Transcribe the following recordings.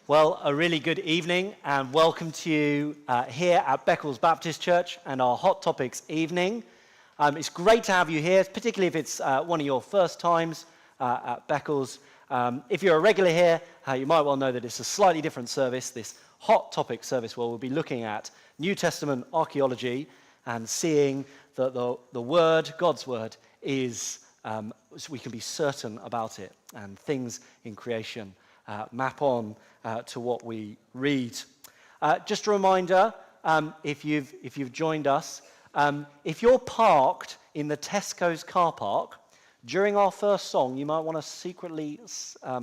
Well, a really good evening and welcome to you here at Beccles Baptist Church and our Hot Topics evening. It's great to have you here, particularly if it's one of your first times at Beccles. If you're a regular here, you might well know that it's a slightly different service, this Hot Topic service where we'll be looking at New Testament archaeology and seeing that the Word, God's Word, is, so we can be certain about it and things in creation map on to what we read. Just a reminder, if you've joined us, if you're parked in the Tesco's car park, during our first song, you might want to secretly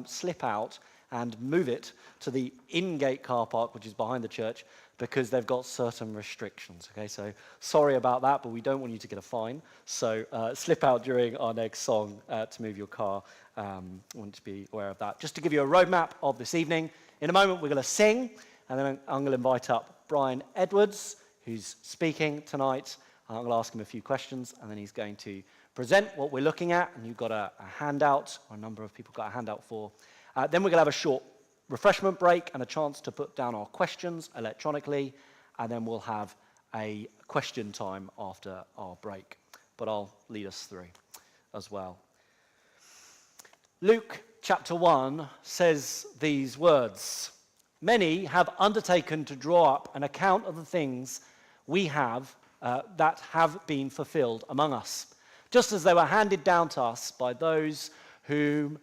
slip out and move it to the in-gate car park, which is behind the church, because they've got certain restrictions. Okay, so sorry about that, but we don't want you to get a fine. So slip out during our next song to move your car. Want to be aware of that. Just to give you a roadmap of this evening, in a moment we're going to sing, and then I'm going to invite up Brian Edwards, who's speaking tonight. I'm going to ask him a few questions, and then he's going to present what we're looking at, and you've got a handout, or a number of people got a handout for. Then we're going to have a short refreshment break and a chance to put down our questions electronically, and then we'll have a question time after our break. But I'll lead us through as well. Luke chapter 1 says these words: "Many have undertaken to draw up an account of the things we have that have been fulfilled among us, just as they were handed down to us by those who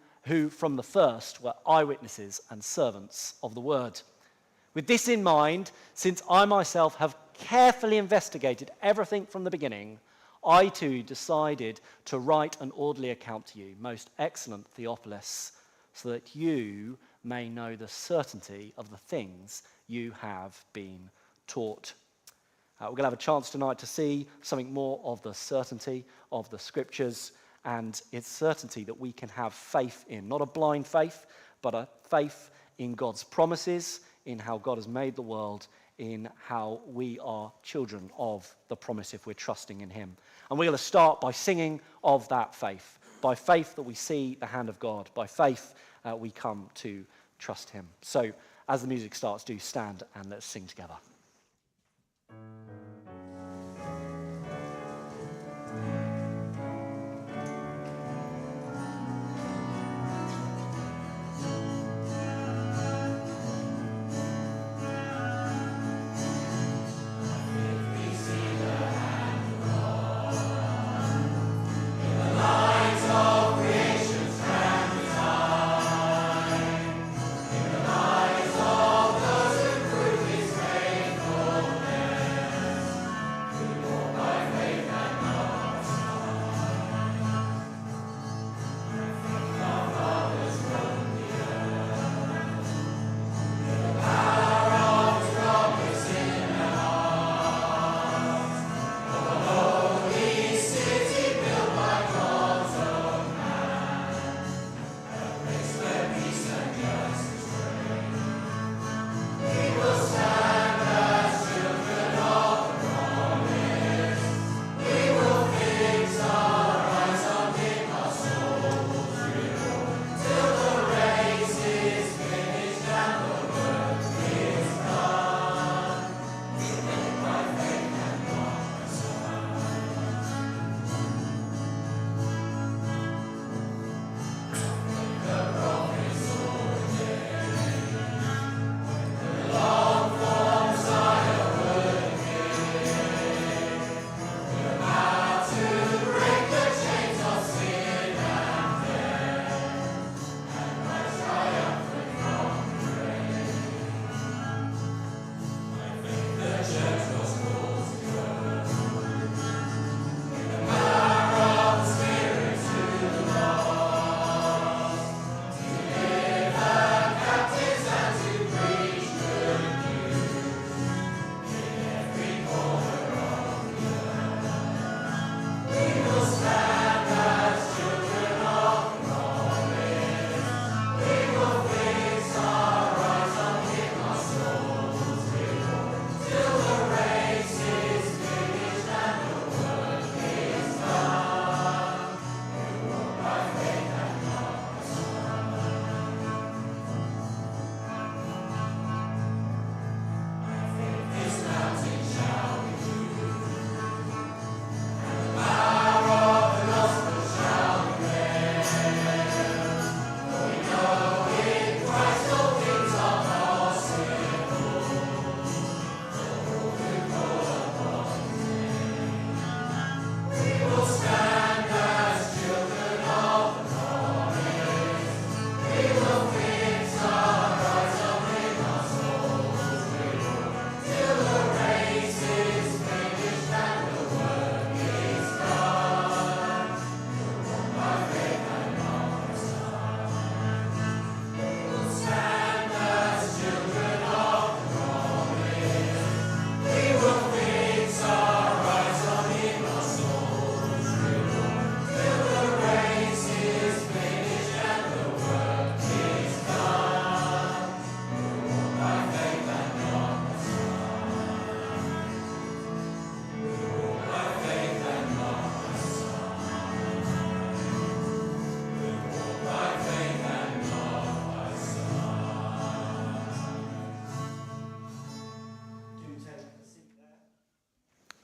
from the first were eyewitnesses and servants of the word. With this in mind, since I myself have carefully investigated everything from the beginning, I too decided to write an orderly account to you, most excellent Theophilus, so that you may know the certainty of the things you have been taught." We're going to have a chance tonight to see something more of the certainty of the scriptures, and its certainty that we can have faith in. Not a blind faith, but a faith in God's promises, in how God has made the world, in how we are children of the promise if we're trusting in him. And we're going to start by singing of that faith. By faith that we see the hand of God. By faith we come to trust him. So as the music starts, do stand and let's sing together. Praise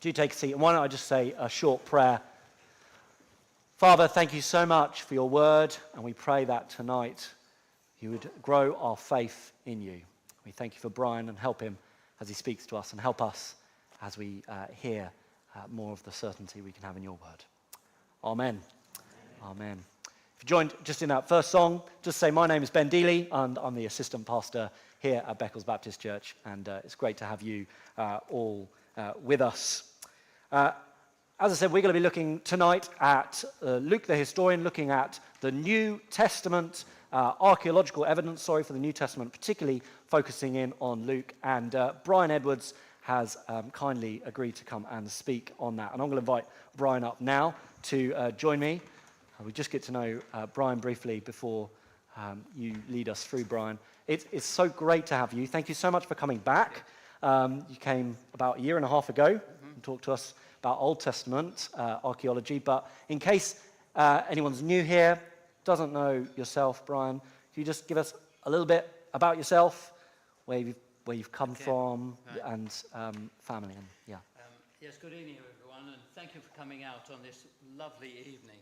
Do take a seat. And why don't I just say a short prayer. Father, thank you so much for your word, and we pray that tonight you would grow our faith in you. We thank you for Brian and help him as he speaks to us, and help us as we hear more of the certainty we can have in your word. Amen. Amen. If you joined just in that first song, just say, my name is Ben Dealey, and I'm the assistant pastor here at Beccles Baptist Church, and it's great to have you all with us. As I said, we're going to be looking tonight at Luke the historian, looking at the New Testament, archaeological evidence, for the New Testament, particularly focusing in on Luke. And Brian Edwards has kindly agreed to come and speak on that. And I'm going to invite Brian up now to join me. We just get to know Brian briefly before you lead us through, Brian. It's so great to have you. Thank you so much for coming back. You came about a year and a half ago and talked to us about Old Testament archaeology. But in case anyone's new here, doesn't know yourself, Brian, can you just give us a little bit about yourself, where you've come from, and family? And Yes, good evening, everyone, and thank you for coming out on this lovely evening.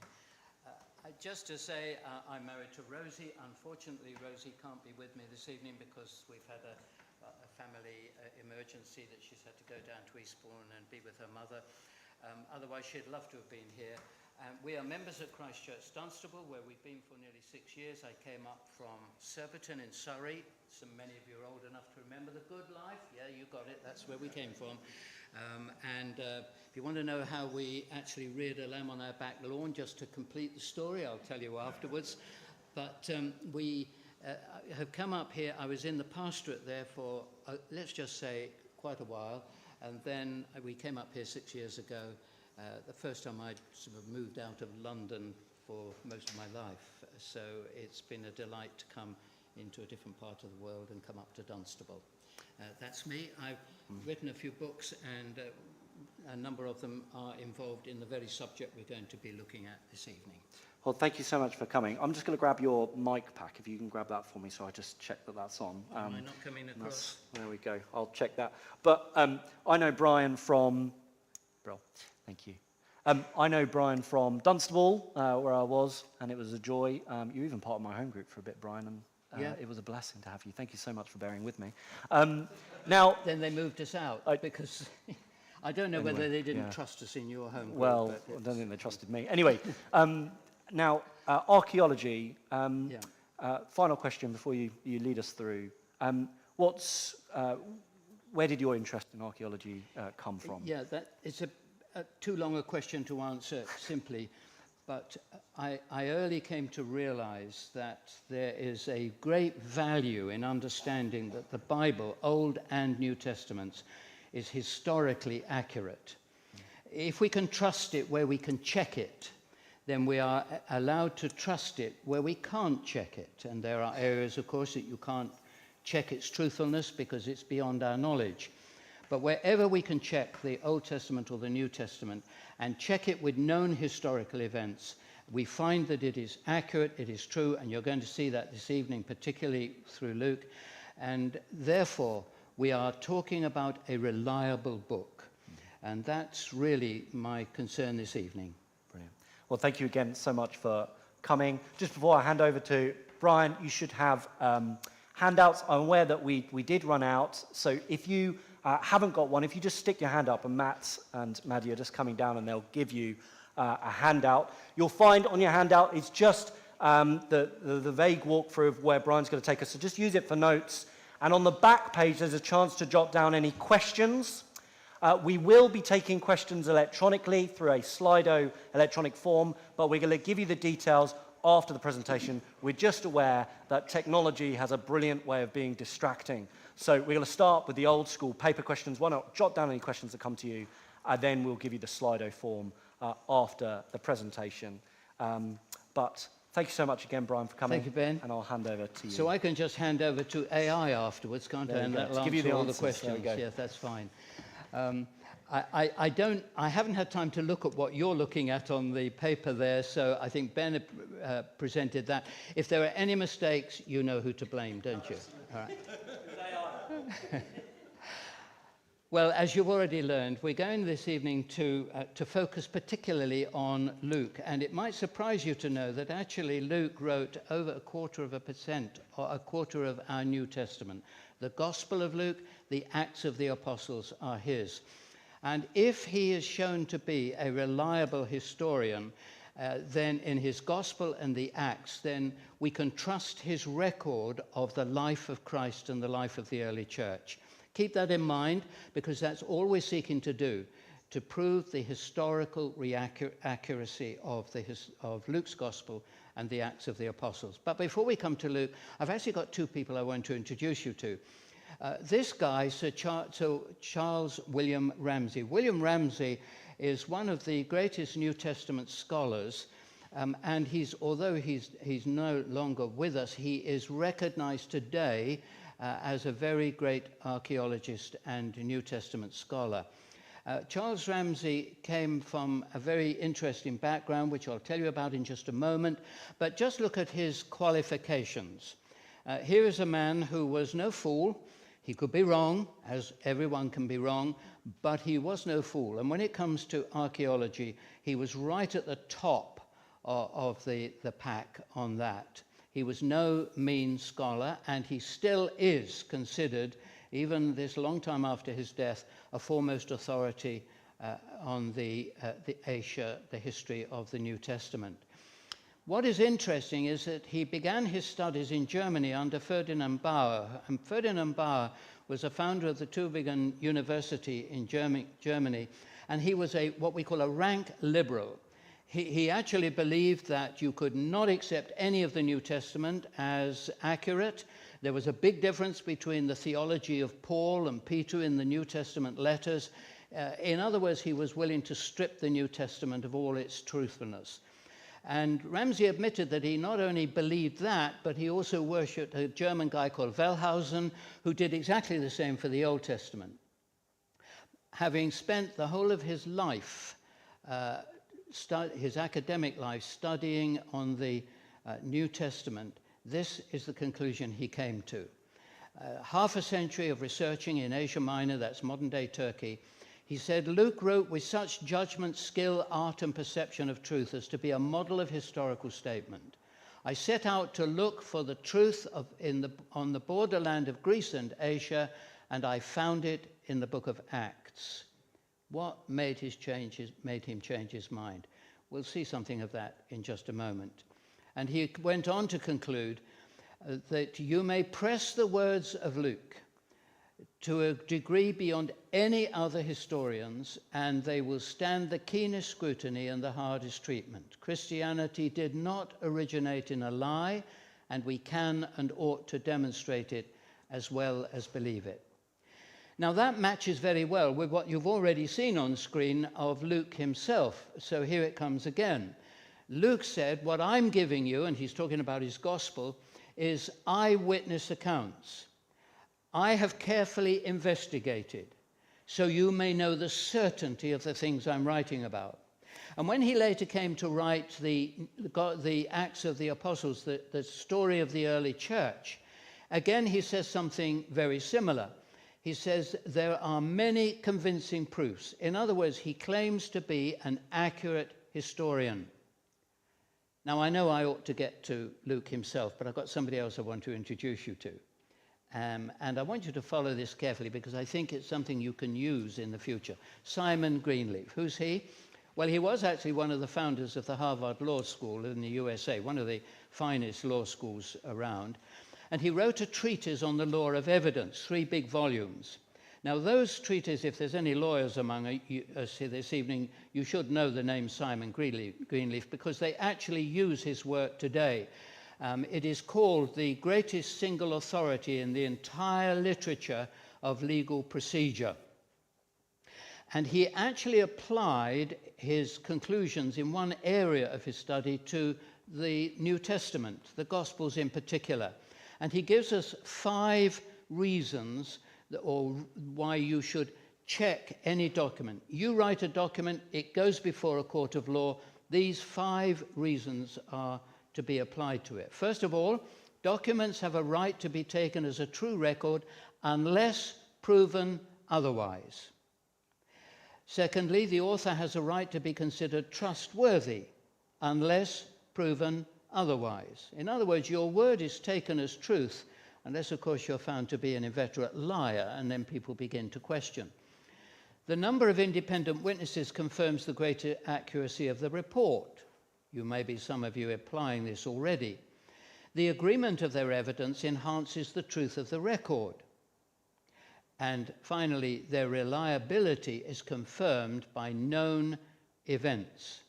Just to say, I'm married to Rosie. Unfortunately, Rosie can't be with me this evening because we've had a family emergency that she's had to go down to Eastbourne and be with her mother. Otherwise, she'd love to have been here. We are members at Christ Church Dunstable, where we've been for nearly 6 years. I came up from Surbiton in Surrey. So many of you are old enough to remember the good life. Yeah, you got it. That's where we came from. If you want to know how we actually reared a lamb on our back lawn, just to complete the story, I'll tell you afterwards. But we have come up here. I was in the pastorate there for, let's just say, quite a while. And then we came up here 6 years ago, the first time I'd sort of moved out of London for most of my life. So it's been a delight to come into a different part of the world and come up to Dunstable. That's me. I've written a few books, and a number of them are involved in the very subject we're going to be looking at this evening. Well, thank you so much for coming. I'm just going to grab your mic pack, if you can grab that for me, so I just check that that's on. Am I not coming across? There we go. I'll check that. But I know Brian from... Bro, thank you. I know Brian from Dunstable, where I was, and it was a joy. You were even part of my home group for a bit, Brian, and it was a blessing to have you. Thank you so much for bearing with me. Now, then they moved us out because I don't know whether they didn't trust us in your home group. Well, I don't think they trusted me. Anyway, now archaeology. Final question before you lead us through. Where did your interest in archaeology come from? Yeah, it's too long a question to answer simply. But I early came to realize that there is a great value in understanding that the Bible, Old and New Testaments, is historically accurate. If we can trust it where we can check it, then we are allowed to trust it where we can't check it. And there are areas, of course, that you can't check its truthfulness because it's beyond our knowledge. But wherever we can check the Old Testament or the New Testament and check it with known historical events, we find that it is accurate, it is true, and you're going to see that this evening, particularly through Luke. And therefore, we are talking about a reliable book. And that's really my concern this evening. Brilliant. Well, thank you again so much for coming. Just before I hand over to Brian, you should have handouts. I'm aware that we did run out, so if you haven't got one, if you just stick your hand up, and Matt and Maddie are just coming down and they'll give you a handout. You'll find on your handout, it's just the vague walkthrough of where Brian's going to take us, so just use it for notes. And on the back page, there's a chance to jot down any questions. We will be taking questions electronically through a Slido electronic form, but we're going to give you the details after the presentation. We're just aware that technology has a brilliant way of being distracting. So we're going to start with the old school paper questions. Why not jot down any questions that come to you, and then we'll give you the Slido form after the presentation. But thank you so much again, Brian, for coming. Thank you, Ben. And I'll hand over to you. So I can just hand over to AI afterwards, can't I? And that'll answer all the questions. Yes, that's fine. I haven't had time to look at what you're looking at on the paper there, so I think Ben presented that. If there are any mistakes, you know who to blame, don't you? All right. Well, as you've already learned, we're going this evening to focus particularly on Luke. And it might surprise you to know that actually Luke wrote over 0.25% or a quarter of our New Testament. The Gospel of Luke, the Acts of the Apostles are his. And if he is shown to be a reliable historian, then in his Gospel and the Acts, then we can trust his record of the life of Christ and the life of the early church. Keep that in mind, because that's all we're seeking to do, to prove the historical accuracy of Luke's Gospel and the Acts of the Apostles. But before we come to Luke, I've actually got two people I want to introduce you to. This guy, Sir Charles William Ramsay. William Ramsay is one of the greatest New Testament scholars, and although he's no longer with us, he is recognized today as a very great archaeologist and New Testament scholar. Charles Ramsay came from a very interesting background, which I'll tell you about in just a moment, but just look at his qualifications. Here is a man who was no fool. He could be wrong, as everyone can be wrong, but he was no fool. And when it comes to archaeology, he was right at the top of the pack on that. He was no mean scholar, and he still is considered, even this long time after his death, a foremost authority on the Asia, the history of the New Testament. What is interesting is that he began his studies in Germany under Ferdinand Bauer. And Ferdinand Bauer was a founder of the Tübingen University in Germany, and he was what we call a rank liberal. He actually believed that you could not accept any of the New Testament as accurate. There was a big difference between the theology of Paul and Peter in the New Testament letters. In other words, he was willing to strip the New Testament of all its truthfulness. And Ramsay admitted that he not only believed that, but he also worshipped a German guy called Wellhausen, who did exactly the same for the Old Testament. Having spent the whole of his life, his academic life, studying on the New Testament, this is the conclusion he came to. Half a century of researching in Asia Minor, that's modern-day Turkey, he said, Luke wrote with such judgment, skill, art, and perception of truth as to be a model of historical statement. I set out to look for the truth on the borderland of Greece and Asia, and I found it in the book of Acts. What made him change his mind? We'll see something of that in just a moment. And he went on to conclude that you may press the words of Luke to a degree beyond any other historians, and they will stand the keenest scrutiny and the hardest treatment. Christianity did not originate in a lie, and we can and ought to demonstrate it as well as believe it. Now that matches very well with what you've already seen on screen of Luke himself. So here it comes again. Luke said, what I'm giving you, and he's talking about his gospel, is eyewitness accounts. I have carefully investigated, so you may know the certainty of the things I'm writing about. And when he later came to write the Acts of the Apostles, the story of the early church, again he says something very similar. He says there are many convincing proofs. In other words, he claims to be an accurate historian. Now, I know I ought to get to Luke himself, but I've got somebody else I want to introduce you to. And I want you to follow this carefully because I think it's something you can use in the future. Simon Greenleaf. Who's he? Well, he was actually one of the founders of the Harvard Law School in the USA, one of the finest law schools around. And he wrote a treatise on the law of evidence, 3 big volumes. Now, those treatises, if there's any lawyers among us here this evening, you should know the name Simon Greenleaf because they actually use his work today. It is called the greatest single authority in the entire literature of legal procedure. And he actually applied his conclusions in one area of his study to the New Testament, the Gospels in particular. And he gives us 5 reasons or why you should check any document. You write a document, it goes before a court of law. These 5 reasons are to be applied to it. First of all, documents have a right to be taken as a true record unless proven otherwise. Secondly, the author has a right to be considered trustworthy unless proven otherwise. In other words, your word is taken as truth unless, of course, you're found to be an inveterate liar, and then people begin to question. The number of independent witnesses confirms the greater accuracy of the report. Some of you applying this already. The agreement of their evidence enhances the truth of the record. And finally, their reliability is confirmed by known events.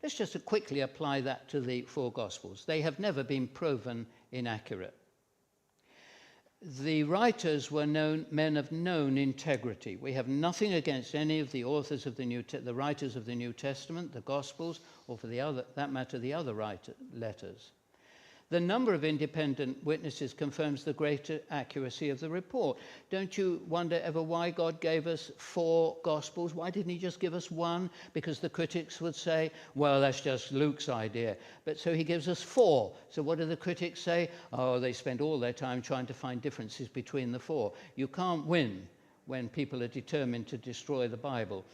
Let's just quickly apply that to the four Gospels. They have never been proven inaccurate. The writers were men of known integrity. We have nothing against any of the authors of the writers of the New Testament, the Gospels, or for the other letters. The number of independent witnesses confirms the greater accuracy of the report. Don't you wonder ever why God gave us four Gospels? Why didn't he just give us one? Because the critics would say, well, that's just Luke's idea. But so he gives us four. So what do the critics say? Oh, they spend all their time trying to find differences between the four. You can't win when people are determined to destroy the Bible.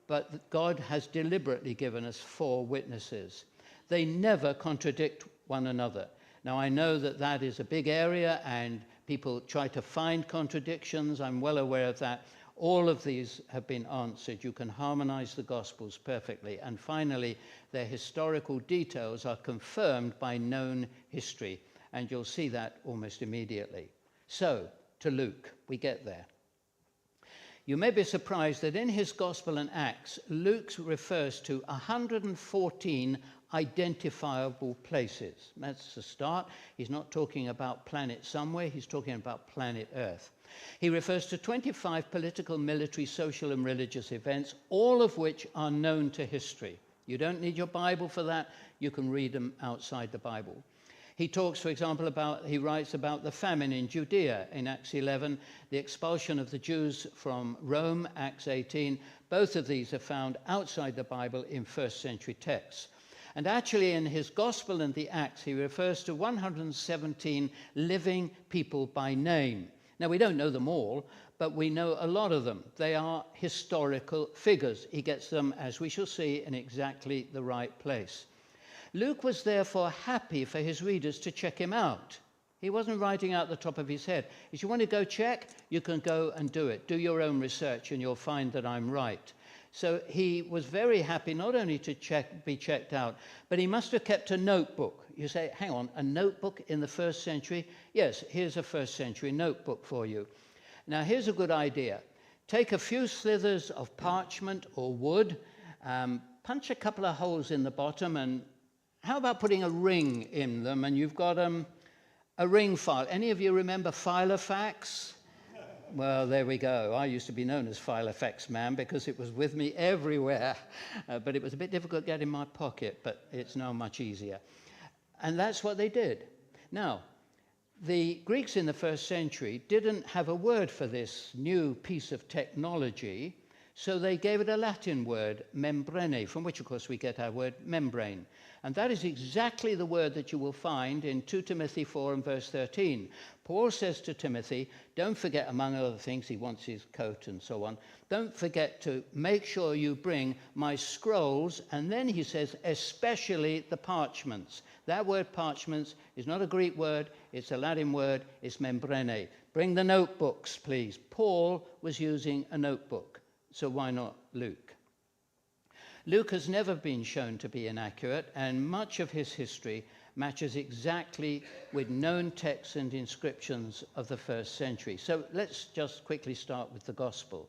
But God has deliberately given us four witnesses. They never contradict one another. Now, I know that that is a big area and people try to find contradictions. I'm well aware of that. All of these have been answered. You can harmonize the Gospels perfectly. And finally, their historical details are confirmed by known history. And you'll see that almost immediately. So, to Luke, we get there. You may be surprised that in his Gospel and Acts, Luke refers to 114 identifiable places. That's the start. He's not talking about planet somewhere, he's talking about planet Earth. He refers to 25 political, military, social, and religious events, all of which are known to history. You don't need your Bible for that. You can read them outside the Bible. He talks, for example, he writes about the famine in Judea in Acts 11, the expulsion of the Jews from Rome, Acts 18. Both of these are found outside the Bible in first century texts. And actually in his Gospel and the Acts, he refers to 117 living people by name. Now, we don't know them all, but we know a lot of them. They are historical figures. He gets them, as we shall see, in exactly the right place. Luke was therefore happy for his readers to check him out. He wasn't writing out the top of his head. If you want to go check, you can go and do it. Do your own research and you'll find that I'm right. So he was very happy not only to be checked out, but he must have kept a notebook. You say, hang on, a notebook in the first century? Yes, here's a first century notebook for you. Now, here's a good idea. Take a few slithers of parchment or wood, punch a couple of holes in the bottom, and how about putting a ring in them, and you've got a ring file. Any of you remember Filofax? Well, there we go. I used to be known as Filofax man because it was with me everywhere. But it was a bit difficult to get in my pocket, but it's now much easier. And that's what they did. Now, the Greeks in the first century didn't have a word for this new piece of technology, so they gave it a Latin word, membrane, from which, of course, we get our word membrane. And that is exactly the word that you will find in 2 Timothy 4 and verse 13. Paul says to Timothy, don't forget, among other things, he wants his coat and so on, don't forget to make sure you bring my scrolls, and then he says, especially the parchments. That word parchments is not a Greek word, it's a Latin word, it's membrane. Bring the notebooks, please. Paul was using a notebook, so why not Luke? Luke has never been shown to be inaccurate, and much of his history matches exactly with known texts and inscriptions of the first century. So let's just quickly start with the gospel.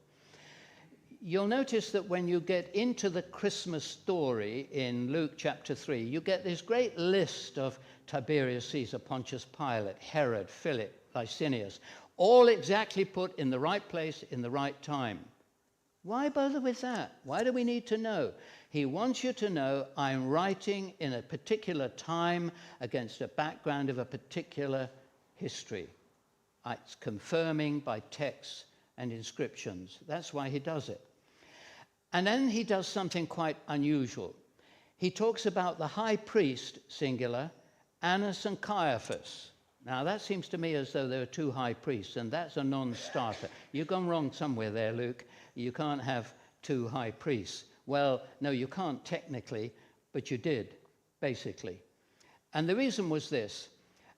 You'll notice that when you get into the Christmas story in Luke chapter 3, you get this great list of Tiberius Caesar, Pontius Pilate, Herod, Philip, Licinius, all exactly put in the right place in the right time. Why bother with that? Why do we need to know? He wants you to know I'm writing in a particular time against a background of a particular history. It's confirming by texts and inscriptions. That's why he does it. And then he does something quite unusual. He talks about the high priest, singular, Annas and Caiaphas. Now, that seems to me as though there are two high priests, and that's a non-starter. You've gone wrong somewhere there, Luke. You can't have two high priests. Well, no, you can't technically, but you did, basically. And the reason was this.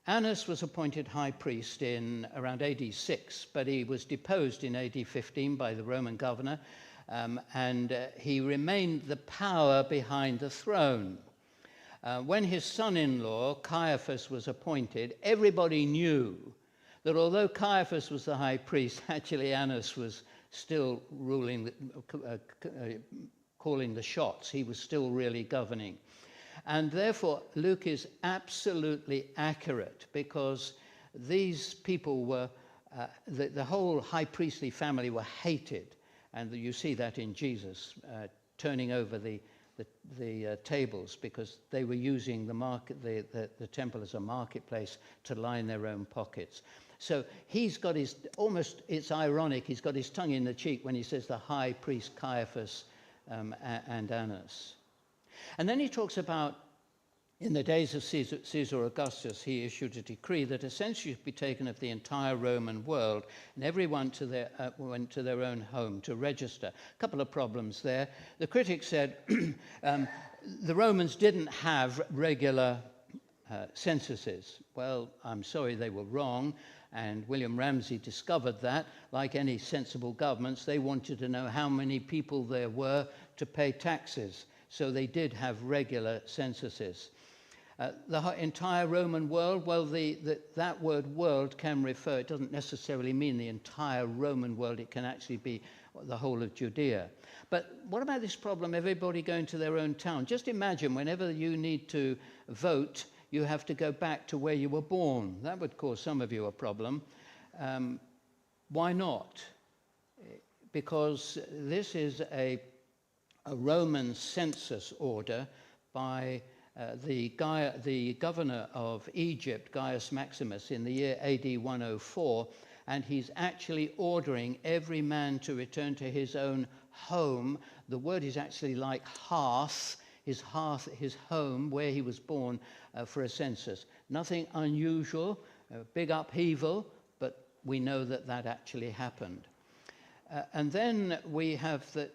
Annas was appointed high priest in around AD 6, but he was deposed in AD 15 by the Roman governor, and he remained the power behind the throne. When his son-in-law, Caiaphas, was appointed, everybody knew that although Caiaphas was the high priest, actually Annas was still ruling, calling the shots. He was still really governing. And therefore, Luke is absolutely accurate, because these people were, the whole high priestly family were hated. And you see that in Jesus turning over the tables, because they were using the temple as a marketplace to line their own pockets. So he's got his, almost, it's ironic, he's got his tongue in the cheek when he says the high priest Caiaphas and Annas. And then he talks about, in the days of Caesar Augustus, he issued a decree that a census should be taken of the entire Roman world, and everyone went to their own home to register. A couple of problems there. The critics said the Romans didn't have regular censuses. Well, I'm sorry, they were wrong, and William Ramsay discovered that. Like any sensible governments, they wanted to know how many people there were to pay taxes. So they did have regular censuses. The entire Roman world, well, that word world can refer, it doesn't necessarily mean the entire Roman world, it can actually be the whole of Judea. But what about this problem, everybody going to their own town? Just imagine whenever you need to vote, you have to go back to where you were born. That would cause some of you a problem. Why not? Because this is a Roman census order by the governor of Egypt, Gaius Maximus, in the year AD 104, and he's actually ordering every man to return to his own home. The word is actually like hearth, his home, where he was born, for a census. Nothing unusual, big upheaval, but we know that that actually happened. And then we have that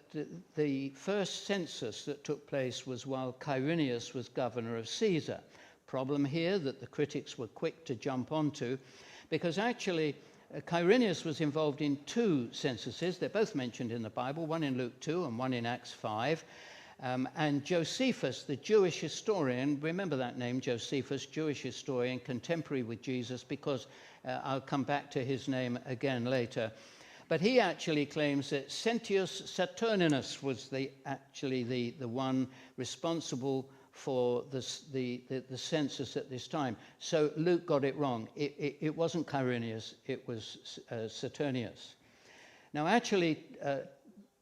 the first census that took place was while Quirinius was governor of Caesar. Problem here that the critics were quick to jump onto, because actually Quirinius was involved in two censuses. They're both mentioned in the Bible, one in Luke 2 and one in Acts 5. And Josephus, the Jewish historian, remember that name, Josephus, Jewish historian, contemporary with Jesus, because I'll come back to his name again later. But he actually claims that Sentius Saturninus was actually the one responsible for the census at this time. So Luke got it wrong. It wasn't Quirinius, it was Saturnius. Now actually,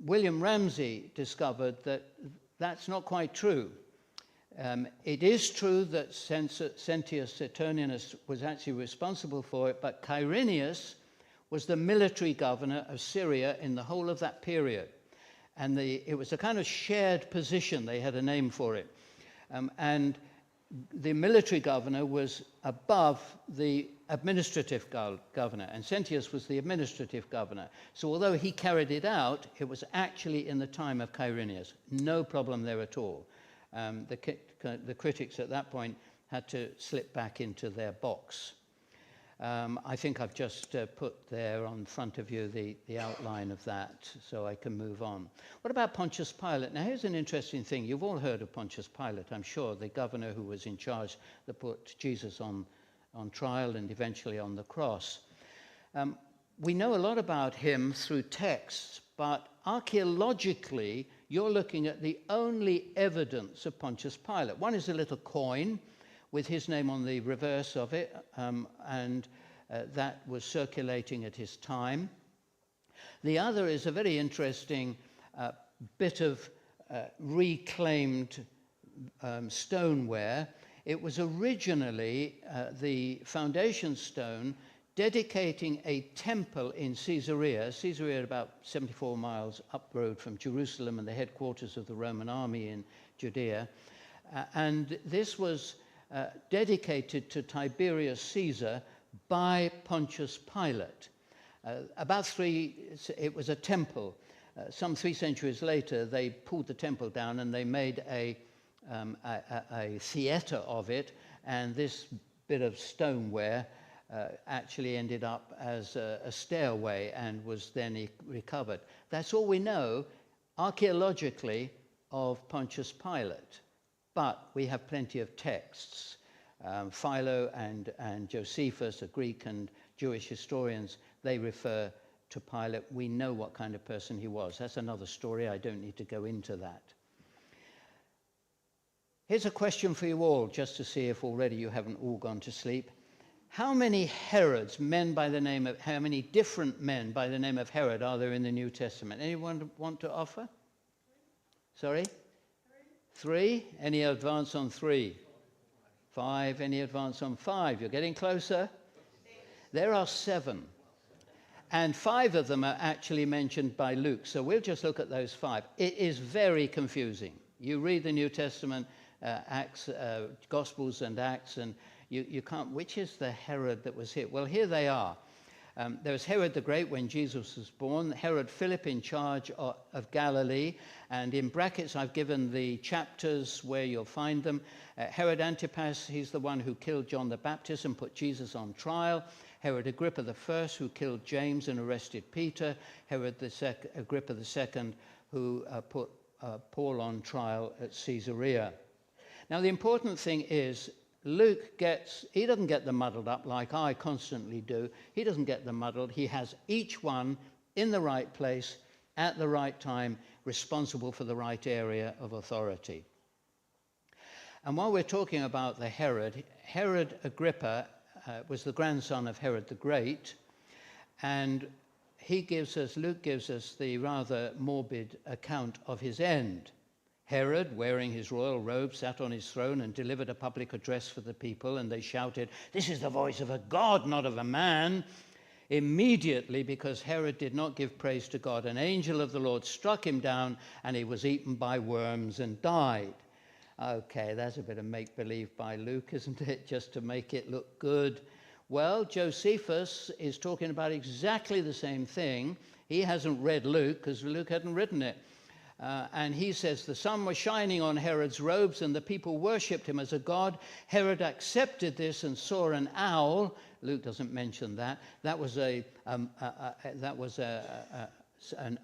William Ramsay discovered that that's not quite true. It is true that Sentius Saturninus was actually responsible for it, but Quirinius was the military governor of Syria in the whole of that period. And it was a kind of shared position. They had a name for it. And the military governor was above the administrative governor, and Sentius was the administrative governor. So although he carried it out, it was actually in the time of Quirinius. No problem there at all. The critics at that point had to slip back into their box. I think I've just put there on front of you the outline of that, so I can move on. What about Pontius Pilate? Now, here's an interesting thing. You've all heard of Pontius Pilate, I'm sure, the governor who was in charge that put Jesus on trial and eventually on the cross. We know a lot about him through texts, but archaeologically, you're looking at the only evidence of Pontius Pilate. One is a little coin with his name on the reverse of it, and that was circulating at his time. The other is a very interesting bit of reclaimed stoneware. It was originally the foundation stone dedicating a temple in Caesarea. Caesarea, about 74 miles up the road from Jerusalem and the headquarters of the Roman army in Judea. And this was dedicated to Tiberius Caesar by Pontius Pilate. It was a temple. Some 3 centuries later, they pulled the temple down and they made a theatre of it, and this bit of stoneware actually ended up as a stairway and was then recovered. That's all we know archaeologically of Pontius Pilate, but we have plenty of texts. Philo and Josephus, the Greek and Jewish historians, they refer to Pilate. We know what kind of person he was. That's another story. I don't need to go into that. Here's a question for you all, just to see if already you haven't all gone to sleep. How many Herods, how many different men by the name of Herod are there in the New Testament? Anyone want to offer? Sorry? 3? Any advance on 3? 5? Any advance on 5? You're getting closer? 6. There are 7. And 5 of them are actually mentioned by Luke. So we'll just look at those 5. It is very confusing. You read the New Testament, Acts, Gospels and Acts, and you can't, which is the Herod that was here? Well, here they are. There was Herod the Great when Jesus was born, Herod Philip in charge of Galilee, and in brackets I've given the chapters where you'll find them. Herod Antipas, he's the one who killed John the Baptist and put Jesus on trial. Herod Agrippa I, who killed James and arrested Peter. Herod Agrippa II, who put Paul on trial at Caesarea. Now the important thing is, Luke he doesn't get them muddled up like I constantly do. He doesn't get them muddled. He has each one in the right place at the right time, responsible for the right area of authority. And while we're talking about the Herod Agrippa was the grandson of Herod the Great, and Luke gives us the rather morbid account of his end. Herod, wearing his royal robe, sat on his throne and delivered a public address for the people, and they shouted, "This is the voice of a god, not of a man." Immediately, because Herod did not give praise to God, an angel of the Lord struck him down, and he was eaten by worms and died. Okay, that's a bit of make-believe by Luke, isn't it? Just to make it look good. Well, Josephus is talking about exactly the same thing. He hasn't read Luke, because Luke hadn't written it. And he says, the sun was shining on Herod's robes and the people worshipped him as a god. Herod accepted this and saw an owl. Luke doesn't mention that. That was an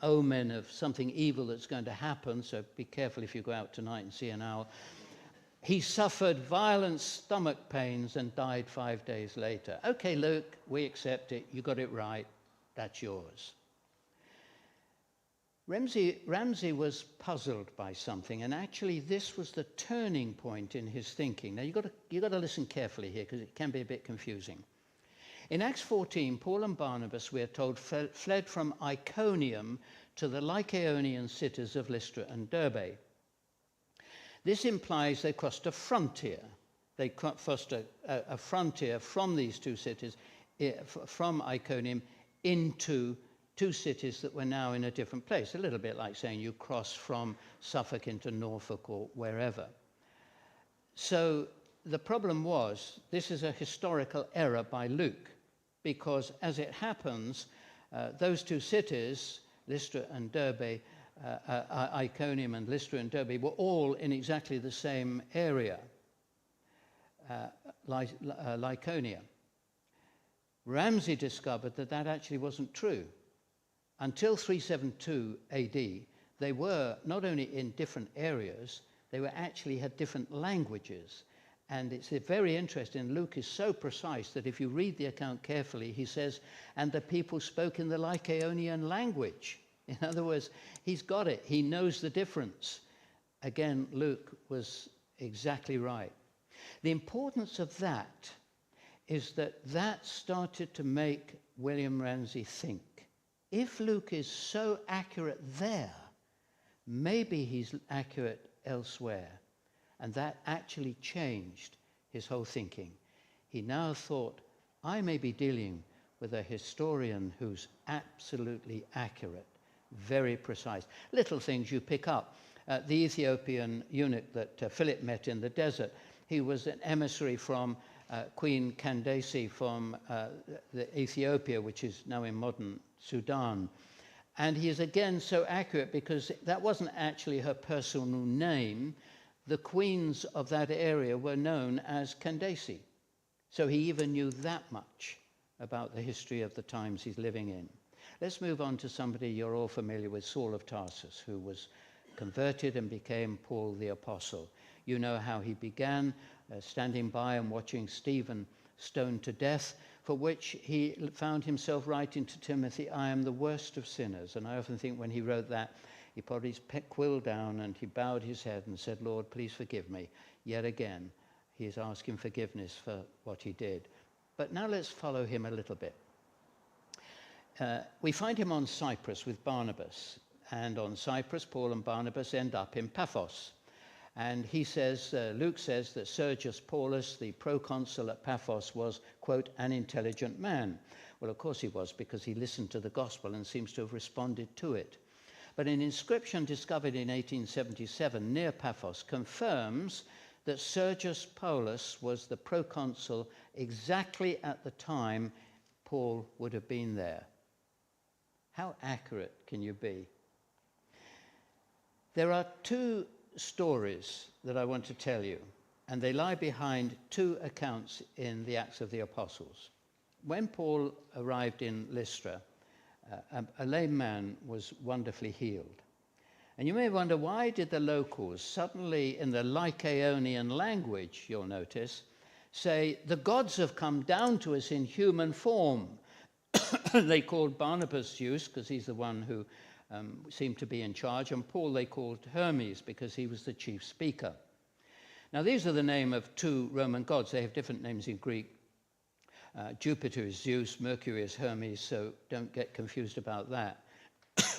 omen of something evil that's going to happen. So be careful if you go out tonight and see an owl. He suffered violent stomach pains and died 5 days later. Okay, Luke, we accept it. You got it right. That's yours. Ramsay was puzzled by something, and actually this was the turning point in his thinking. Now you've got to listen carefully here, because it can be a bit confusing. In Acts 14, Paul and Barnabas, we are told, fled from Iconium to the Lycaonian cities of Lystra and Derbe. This implies they crossed a frontier. They crossed a frontier from these 2 cities, from Iconium into 2 cities that were now in a different place. A little bit like saying you cross from Suffolk into Norfolk or wherever. So the problem was, this is a historical error by Luke, because as it happens, those 2 cities, Lystra and Derbe, Iconium and Lystra and Derbe, were all in exactly the same area, Lycaonia. Ramsay discovered that actually wasn't true. Until 372 AD, they were not only in different areas, they actually had different languages. And it's very interesting. Luke is so precise that if you read the account carefully, he says, and the people spoke in the Lycaonian language. In other words, he's got it. He knows the difference. Again, Luke was exactly right. The importance of that is that started to make William Ramsay think. If Luke is so accurate there, maybe he's accurate elsewhere. And that actually changed his whole thinking. He now thought, I may be dealing with a historian who's absolutely accurate, very precise. Little things you pick up. The Ethiopian eunuch that Philip met in the desert, he was an emissary from Queen Candace from Ethiopia, which is now in modern Sudan. And he is again so accurate because that wasn't actually her personal name. The queens of that area were known as Candace. So he even knew that much about the history of the times he's living in. Let's move on to somebody you're all familiar with, Saul of Tarsus, who was converted and became Paul the Apostle. You know how he began standing by and watching Stephen stoned to death, for which he found himself writing to Timothy, I am the worst of sinners. And I often think when he wrote that, he put his quill down and he bowed his head and said, Lord, please forgive me. Yet again, he is asking forgiveness for what he did. But now let's follow him a little bit. We find him on Cyprus with Barnabas. And on Cyprus, Paul and Barnabas end up in Paphos. And he says, Luke says that Sergius Paulus, the proconsul at Paphos, was, quote, an intelligent man. Well, of course he was, because he listened to the gospel and seems to have responded to it. But an inscription discovered in 1877 near Paphos confirms that Sergius Paulus was the proconsul exactly at the time Paul would have been there. How accurate can you be? There are two stories that I want to tell you, and they lie behind two accounts in the Acts of the Apostles. When Paul arrived in Lystra, a lame man was wonderfully healed. And you may wonder, why did the locals suddenly, in the Lycaonian language, you'll notice, say, the gods have come down to us in human form? They called Barnabas Zeus, because he's the one who seemed to be in charge, and Paul they called Hermes because he was the chief speaker. Now these are the name of two Roman gods. They have different names in Greek. Jupiter is Zeus, Mercury is Hermes, so don't get confused about that.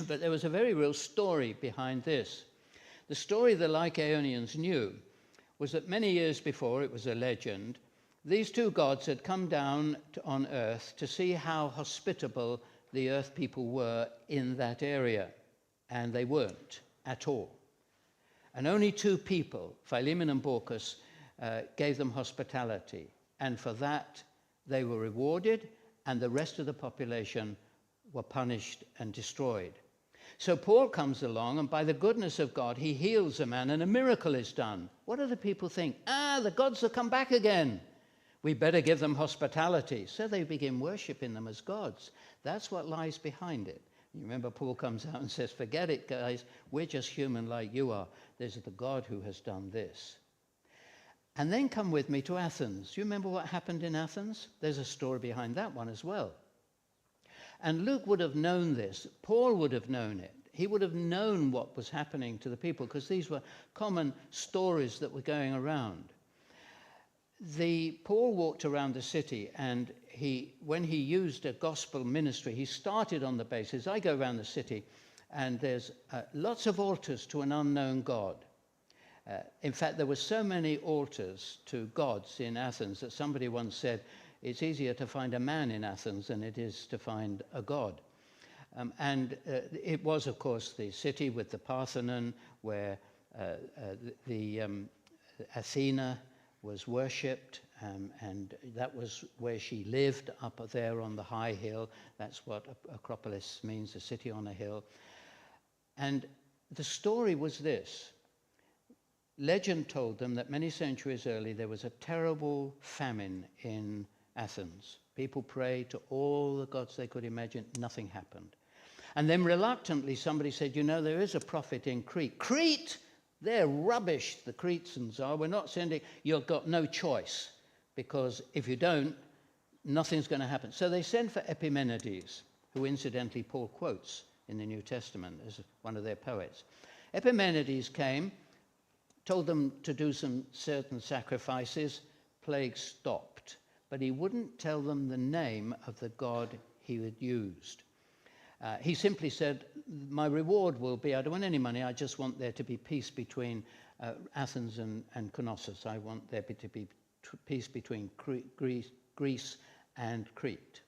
But there was a very real story behind this. The story the Lycaonians knew was that many years before, it was a legend, these two gods had come down on earth to see how hospitable the earth people were in that area, and they weren't at all. And only two people, Philemon and Baucis, gave them hospitality, and for that they were rewarded, and the rest of the population were punished and destroyed. So Paul comes along, and by the goodness of God, he heals a man, and a miracle is done. What do the people think? The gods have come back again. We better give them hospitality. So they begin worshipping them as gods. That's what lies behind it. You remember Paul comes out and says, forget it, guys. We're just human like you are. There's the God who has done this. And then come with me to Athens. You remember what happened in Athens? There's a story behind that one as well. And Luke would have known this. Paul would have known it. He would have known what was happening to the people, because these were common stories that were going around. Paul walked around the city, and when he used a gospel ministry, he started on the basis, I go around the city, and there's lots of altars to an unknown God. In fact, there were so many altars to gods in Athens that somebody once said, it's easier to find a man in Athens than it is to find a god. And it was, of course, the city with the Parthenon, where Athena was worshipped, and that was where she lived, up there on the high hill. That's what Acropolis means, a city on a hill. And the story was this. Legend told them that many centuries early there was a terrible famine in Athens. People prayed to all the gods they could imagine. Nothing happened. And then reluctantly somebody said, there is a prophet in Crete. Crete? They're rubbish, the Cretans are. We're not sending. You've got no choice, because if you don't, nothing's going to happen. So they send for Epimenides, who incidentally Paul quotes in the New Testament as one of their poets. Epimenides came, told them to do some certain sacrifices. Plague stopped. But he wouldn't tell them the name of the god he had used. He simply said, my reward will be, I don't want any money, I just want there to be peace between Athens and Knossos. I want there to be peace between Greece and Crete.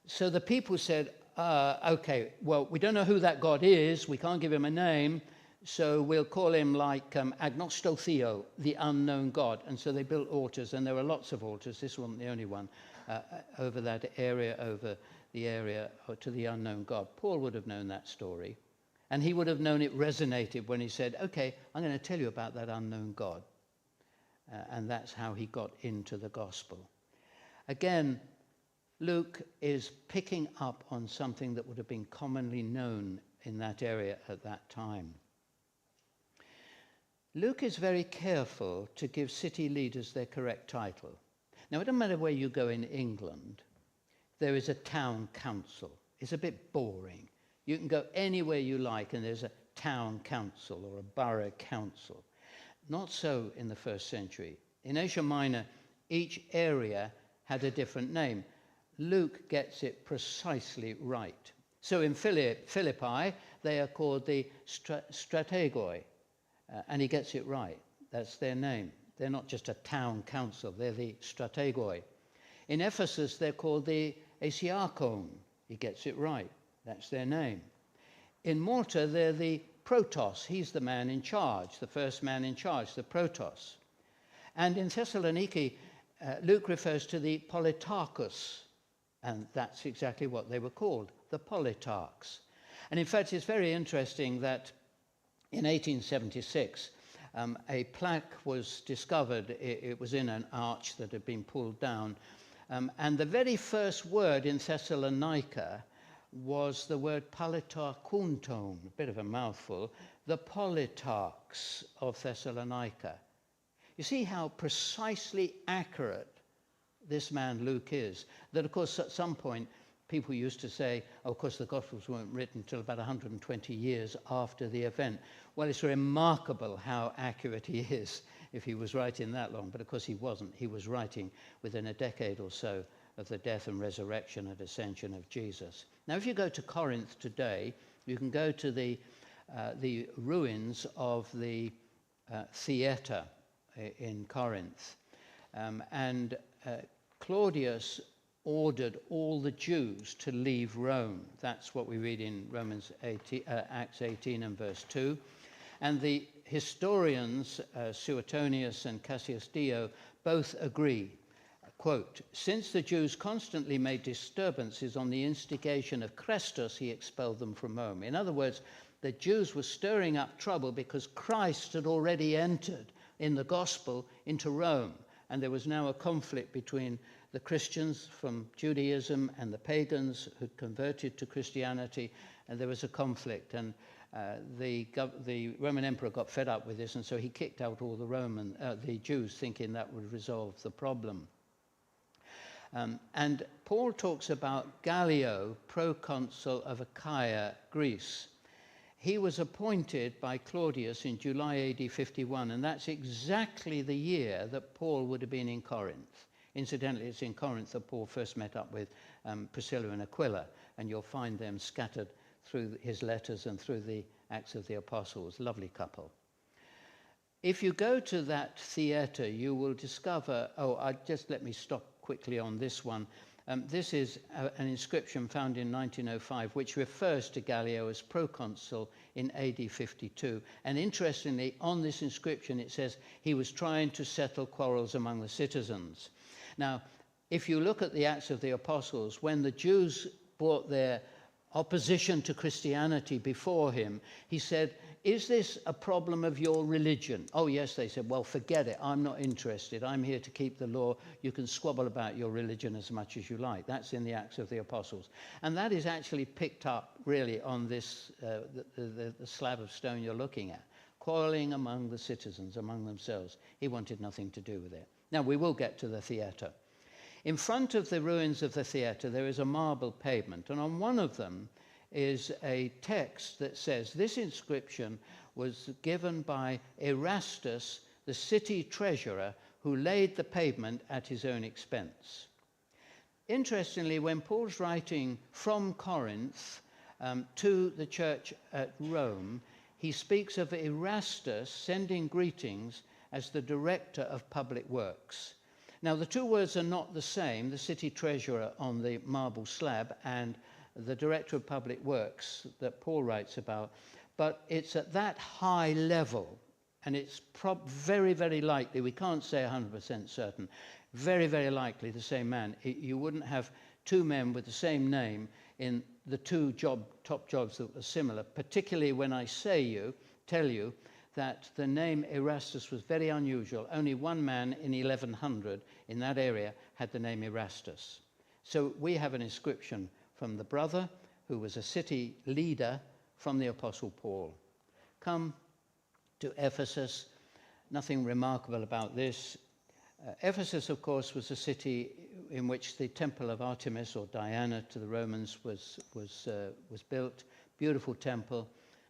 So the people said, okay, well, we don't know who that God is, we can't give him a name, So we'll call him like Agnostotheo, the unknown God. And so they built altars, and there were lots of altars. This wasn't the only one over that area, over the area to the unknown God. Paul would have known that story. And he would have known it resonated when he said, okay, I'm going to tell you about that unknown God. And that's how he got into the gospel. Again, Luke is picking up on something that would have been commonly known in that area at that time. Luke is very careful to give city leaders their correct title. Now, it doesn't matter where you go in England, there is a town council. It's a bit boring. You can go anywhere you like and there's a town council or a borough council. Not so in the first century. In Asia Minor, each area had a different name. Luke gets it precisely right. So in Philippi, they are called the strategoi, and he gets it right. That's their name. They're not just a town council, they're the strategoi. In Ephesus, they're called the Asiarchon. He gets it right. That's their name. In Malta, they're the protos. He's the man in charge, the first man in charge, the protos. And in Thessaloniki, Luke refers to the politarchus, and that's exactly what they were called, the politarchs. And in fact, it's very interesting that in 1876, a plaque was discovered. It was in an arch that had been pulled down. And the very first word in Thessalonica was the word politarchunton, a bit of a mouthful, the politarchs of Thessalonica. You see how precisely accurate this man Luke is, that of course at some point people used to say, oh, of course the Gospels weren't written until about 120 years after the event. Well, it's remarkable how accurate he is if he was writing that long, but of course he wasn't. He was writing within a decade or so of the death and resurrection and ascension of Jesus. Now, if you go to Corinth today, you can go to the ruins of the theatre in Corinth. Claudius ordered all the Jews to leave Rome. That's what we read in Acts 18 and verse 2. And the historians, Suetonius and Cassius Dio, both agree. Quote, since the Jews constantly made disturbances on the instigation of Chrestus, he expelled them from Rome. In other words, the Jews were stirring up trouble because Christ had already entered in the gospel into Rome. And there was now a conflict between the Christians from Judaism and the pagans who had converted to Christianity. And there was a conflict. And the Roman emperor got fed up with this. And so he kicked out all the Jews, thinking that would resolve the problem. And Paul talks about Gallio, proconsul of Achaia, Greece. He was appointed by Claudius in July AD 51, and that's exactly the year that Paul would have been in Corinth. Incidentally, it's in Corinth that Paul first met up with Priscilla and Aquila, and you'll find them scattered through his letters and through the Acts of the Apostles. Lovely couple. If you go to that theatre, you will discover, let me stop quickly on this one. This is an inscription found in 1905, which refers to Gallio as proconsul in AD 52. And interestingly, on this inscription, it says he was trying to settle quarrels among the citizens. Now, if you look at the Acts of the Apostles, when the Jews brought their opposition to Christianity before him, he said, is this a problem of your religion? Oh, yes, they said, well, forget it. I'm not interested. I'm here to keep the law. You can squabble about your religion as much as you like. That's in the Acts of the Apostles. And that is actually picked up really on this, the slab of stone you're looking at. Quarreling among the citizens, among themselves. He wanted nothing to do with it. Now, we will get to the theatre. In front of the ruins of the theatre, there is a marble pavement, and on one of them is a text that says, this inscription was given by Erastus, the city treasurer, who laid the pavement at his own expense. Interestingly, when Paul's writing from Corinth to the church at Rome, he speaks of Erastus sending greetings as the director of public works. Now, the two words are not the same, the city treasurer on the marble slab and the director of public works that Paul writes about, but it's at that high level, and it's very, very likely, we can't say 100% certain, very, very likely the same man. You wouldn't have two men with the same name in the two top jobs that were similar, particularly when I tell you that the name Erastus was very unusual. Only one man in 1100 in that area had the name Erastus. So we have an inscription from the brother who was a city leader from the Apostle Paul. Come to Ephesus. Nothing remarkable about this. Ephesus, of course, was a city in which the temple of Artemis, or Diana to the Romans, was built. Beautiful temple,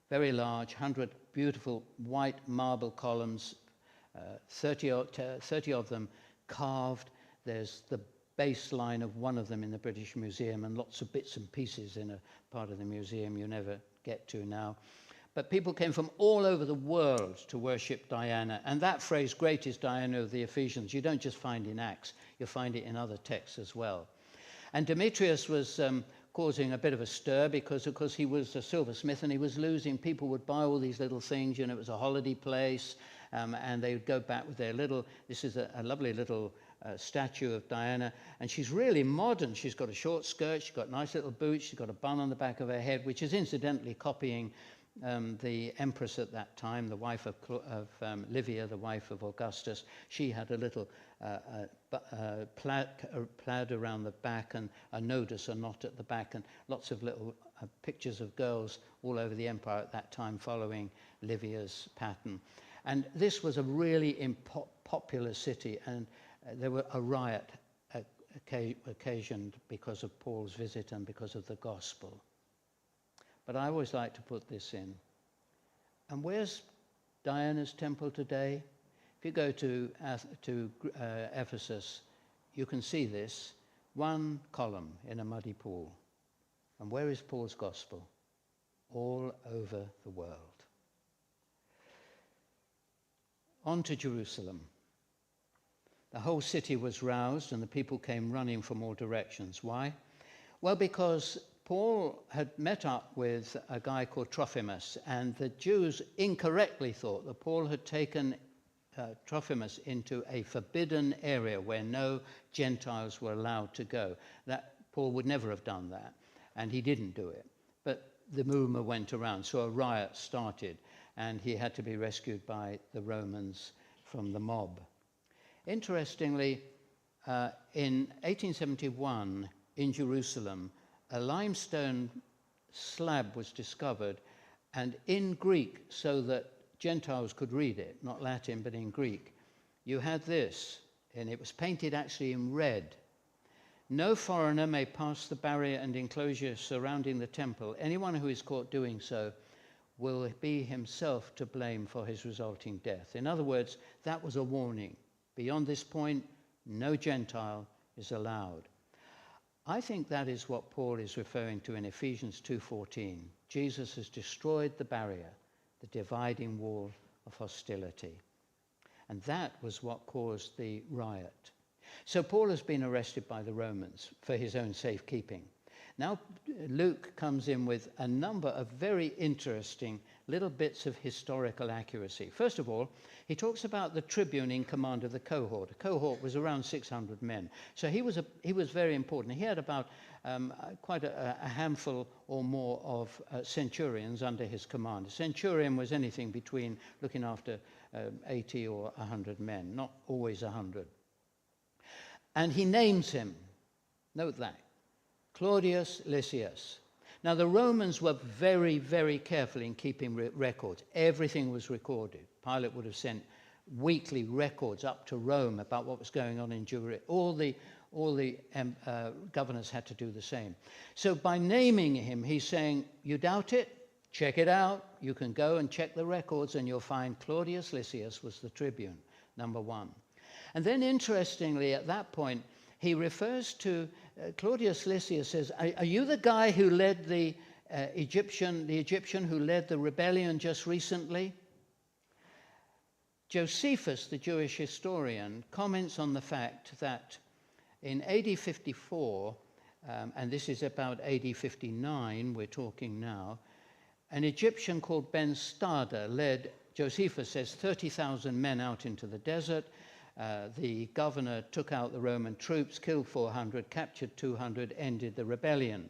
very large, 100 beautiful white marble columns, 30 of them carved. There's the baseline of one of them in the British Museum, and lots of bits and pieces in a part of the museum you never get to now. But people came from all over the world to worship Diana. And that phrase, great is Diana of the Ephesians, you don't just find in Acts, you find it in other texts as well. And Demetrius was causing a bit of a stir because, of course, he was a silversmith and he was losing. People would buy all these little things, it was a holiday place, and they would go back with their little, this is a lovely little statue of Diana, and she's really modern. She's got a short skirt, she's got nice little boots, she's got a bun on the back of her head, which is incidentally copying the empress at that time, the wife of Livia, the wife of Augustus. She had a little plaid around the back and a nodus, a knot at the back, and lots of little pictures of girls all over the empire at that time following Livia's pattern. And this was a really popular city, and there were a riot occasioned because of Paul's visit and because of the gospel. But I always like to put this in. And where's Diana's temple today? If you go to Ephesus, you can see this, one column in a muddy pool. And where is Paul's gospel? All over the world. On to Jerusalem. The whole city was roused and the people came running from all directions. Why? Well, because Paul had met up with a guy called Trophimus, and the Jews incorrectly thought that Paul had taken Trophimus into a forbidden area where no Gentiles were allowed to go. That Paul would never have done that, and he didn't do it. But the rumor went around, so a riot started, and he had to be rescued by the Romans from the mob. Interestingly, in 1871 in Jerusalem, a limestone slab was discovered, and in Greek, so that Gentiles could read it, not Latin, but in Greek, you had this, and it was painted actually in red. No foreigner may pass the barrier and enclosure surrounding the temple. Anyone who is caught doing so will be himself to blame for his resulting death. In other words, that was a warning. Beyond this point, no Gentile is allowed. I think that is what Paul is referring to in Ephesians 2:14. Jesus has destroyed the barrier, the dividing wall of hostility. And that was what caused the riot. So Paul has been arrested by the Romans for his own safekeeping. Now Luke comes in with a number of very interesting little bits of historical accuracy. First of all, he talks about the tribune in command of the cohort. A cohort was around 600 men. So he was very important. He had about quite a handful or more of centurions under his command. A centurion was anything between looking after 80 or 100 men, not always 100. And he names him, note that, Claudius Lysias. Now, the Romans were very, very careful in keeping records. Everything was recorded. Pilate would have sent weekly records up to Rome about what was going on in Jewry. All the governors had to do the same. So by naming him, he's saying, you doubt it? Check it out. You can go and check the records and you'll find Claudius Lysias was the tribune, number one. And then interestingly, at that point, he refers to Claudius Lysias says, are you the guy who led the Egyptian who led the rebellion just recently? Josephus, the Jewish historian, comments on the fact that in AD 54, and this is about AD 59 we're talking now, An Egyptian called Ben Stada led, Josephus says, 30,000 men out into the desert. The governor took out the Roman troops, killed 400, captured 200, ended the rebellion.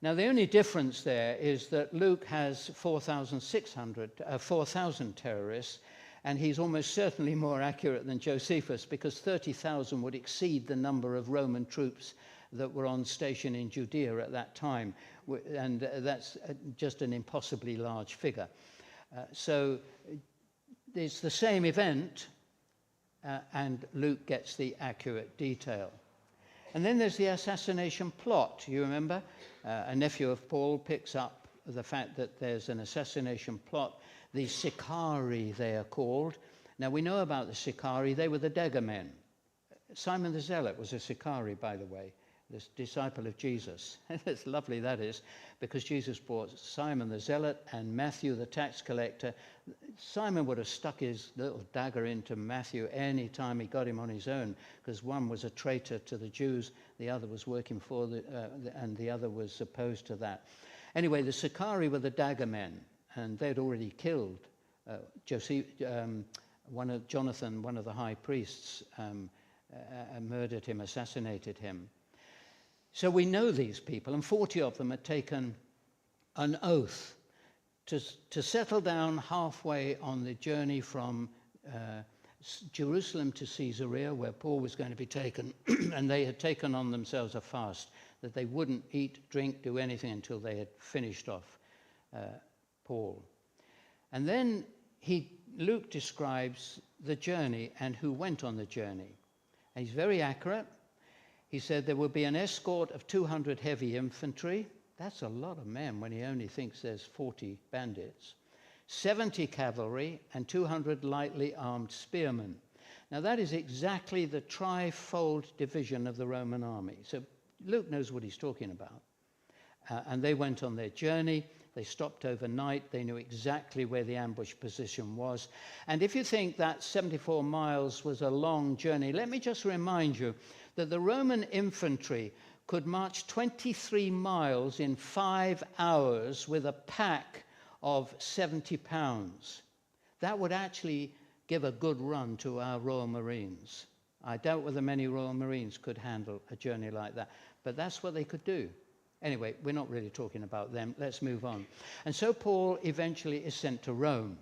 Now, the only difference there is that Luke has 4,000 terrorists, and he's almost certainly more accurate than Josephus, because 30,000 would exceed the number of Roman troops that were on station in Judea at that time, and that's just an impossibly large figure. So it's the same event, and Luke gets the accurate detail. And then there's the assassination plot. You remember? A nephew of Paul picks up the fact that there's an assassination plot. The Sicarii, they are called. Now, we know about the Sicarii. They were the dagger men. Simon the Zealot was a Sicarii, by the way, this disciple of Jesus. It's lovely, that is, because Jesus brought Simon the Zealot and Matthew the tax collector. Simon would have stuck his little dagger into Matthew any time he got him on his own, because one was a traitor to the Jews, the other was working for and the other was opposed to that. Anyway, the Sicarii were the dagger men, and they'd already killed Jonathan, one of the high priests, murdered him, assassinated him. So we know these people, and 40 of them had taken an oath to settle down halfway on the journey from Jerusalem to Caesarea, where Paul was going to be taken, and they had taken on themselves a fast, that they wouldn't eat, drink, do anything until they had finished off Paul. And then Luke describes the journey and who went on the journey. And he's very accurate. He said there will be an escort of 200 heavy infantry. That's a lot of men when he only thinks there's 40 bandits. 70 cavalry and 200 lightly armed spearmen. Now that is exactly the trifold division of the Roman army. So Luke knows what he's talking about. And they went on their journey. They stopped overnight. They knew exactly where the ambush position was. And if you think that 74 miles was a long journey, let me just remind you that the Roman infantry could march 23 miles in 5 hours with a pack of 70 pounds. That would actually give a good run to our Royal Marines. I doubt whether many Royal Marines could handle a journey like that, but that's what they could do. Anyway, we're not really talking about them. Let's move on. And so Paul eventually is sent to Rome.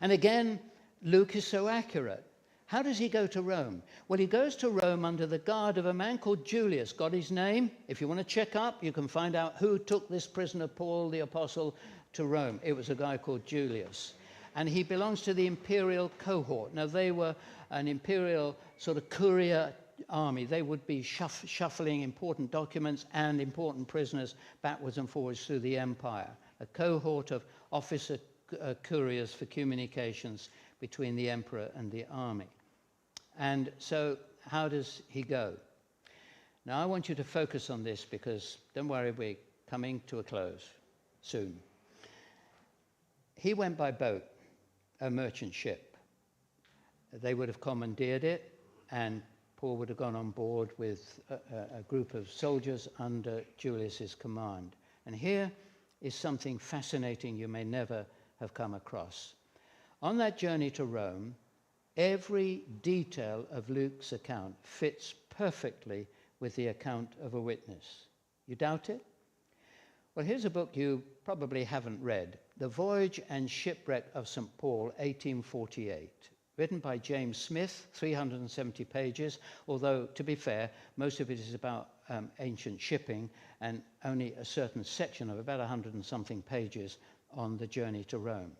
And again, Luke is so accurate. How does he go to Rome? Well, he goes to Rome under the guard of a man called Julius. Got his name? If you want to check up, you can find out who took this prisoner, Paul the Apostle, to Rome. It was a guy called Julius. And he belongs to the imperial cohort. Now, they were an imperial sort of courier army. They would be shuffling important documents and important prisoners backwards and forwards through the empire. A cohort of officer couriers for communications between the emperor and the army. And so how does he go? Now I want you to focus on this, because don't worry, we're coming to a close soon. He went by boat, a merchant ship. They would have commandeered it, and Paul would have gone on board with a group of soldiers under Julius's command. And here is something fascinating you may never have come across. On that journey to Rome, every detail of Luke's account fits perfectly with the account of a witness. You doubt it? Well, here's a book you probably haven't read, The Voyage and Shipwreck of St. Paul, 1848. Written by James Smith, 370 pages, although, to be fair, most of it is about ancient shipping, and only a certain section of about 100 and something pages on the journey to Rome.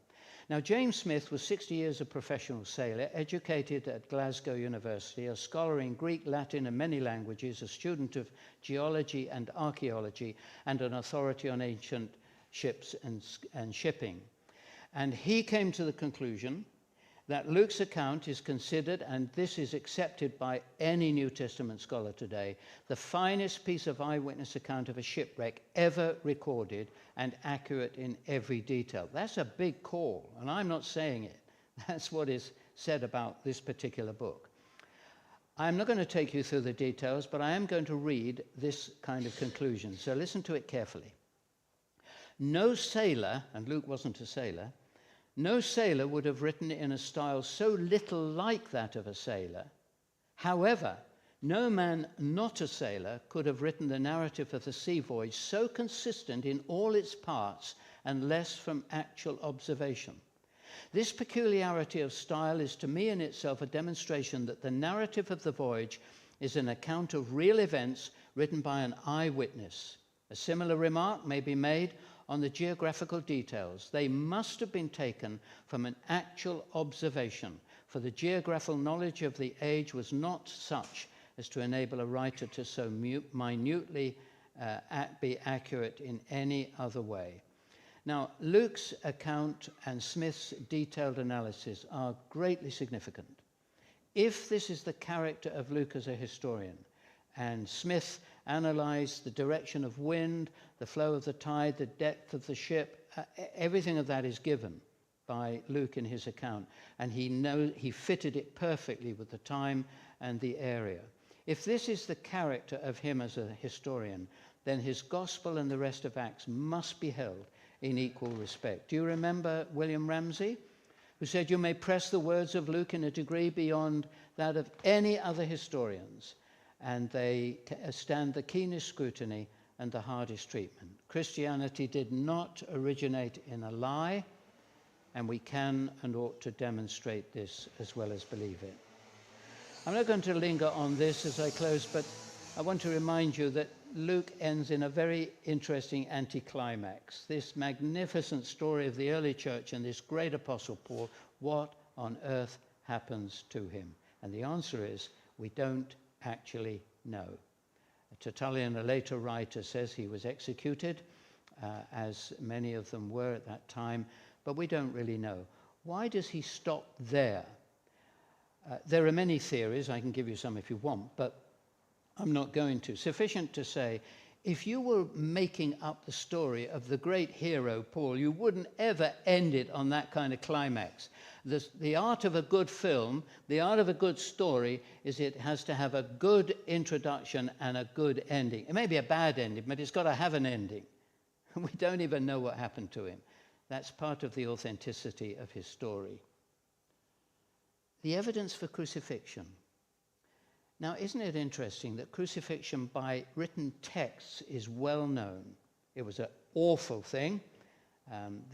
Now, James Smith was 60 years a professional sailor, educated at Glasgow University, a scholar in Greek, Latin, and many languages, a student of geology and archaeology, and an authority on ancient ships and shipping. And he came to the conclusion that Luke's account is considered, and this is accepted by any New Testament scholar today, the finest piece of eyewitness account of a shipwreck ever recorded, and accurate in every detail. That's a big call, and I'm not saying it. That's what is said about this particular book. I'm not going to take you through the details, but I am going to read this kind of conclusion, so listen to it carefully. No sailor, and Luke wasn't a sailor, no sailor would have written in a style so little like that of a sailor. However, no man not a sailor could have written the narrative of the sea voyage so consistent in all its parts unless from actual observation. This peculiarity of style is to me in itself a demonstration that the narrative of the voyage is an account of real events written by an eyewitness. A similar remark may be made on the geographical details. They must have been taken from an actual observation, for the geographical knowledge of the age was not such as to enable a writer to so minutely be accurate in any other way. Now, Luke's account and Smith's detailed analysis are greatly significant. If this is the character of Luke as a historian, and Smith analyzed the direction of wind, the flow of the tide, the depth of the ship, everything of that is given by Luke in his account, and he fitted it perfectly with the time and the area. If this is the character of him as a historian, then his gospel and the rest of Acts must be held in equal respect. Do you remember William Ramsay, who said, "You may press the words of Luke in a degree beyond that of any other historians, and they stand the keenest scrutiny and the hardest treatment." Christianity did not originate in a lie, and we can and ought to demonstrate this as well as believe it. I'm not going to linger on this as I close, but I want to remind you that Luke ends in a very interesting anticlimax. This magnificent story of the early church and this great apostle Paul, what on earth happens to him? And the answer is, we don't actually know. Tertullian, a later writer, says he was executed, as many of them were at that time, but we don't really know. Why does he stop there? There are many theories. I can give you some if you want, but I'm not going to. Sufficient to say, if you were making up the story of the great hero, Paul, you wouldn't ever end it on that kind of climax. The art of a good film, the art of a good story, is it has to have a good introduction and a good ending. It may be a bad ending, but it's got to have an ending. We don't even know what happened to him. That's part of the authenticity of his story. The evidence for crucifixion. Now, isn't it interesting that crucifixion by written texts is well known? It was an awful thing.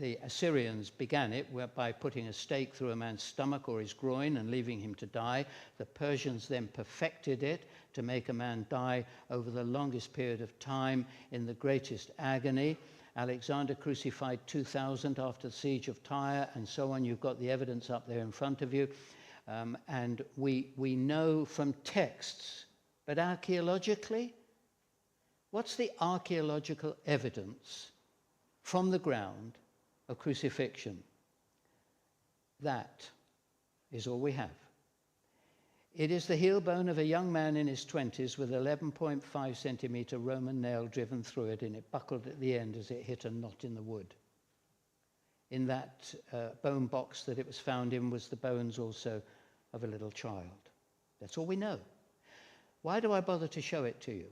The Assyrians began it by putting a stake through a man's stomach or his groin and leaving him to die. The Persians then perfected it to make a man die over the longest period of time in the greatest agony. Alexander crucified 2,000 after the siege of Tyre, and so on. You've got the evidence up there in front of you. And we know from texts, but archaeologically, what's the archaeological evidence from the ground of crucifixion? That is all we have. It is the heel bone of a young man in his 20s with 11.5 centimeter Roman nail driven through it, and it buckled at the end as it hit a knot in the wood. In that bone box that it was found in was the bones also of a little child. That's all we know. Why do I bother to show it to you?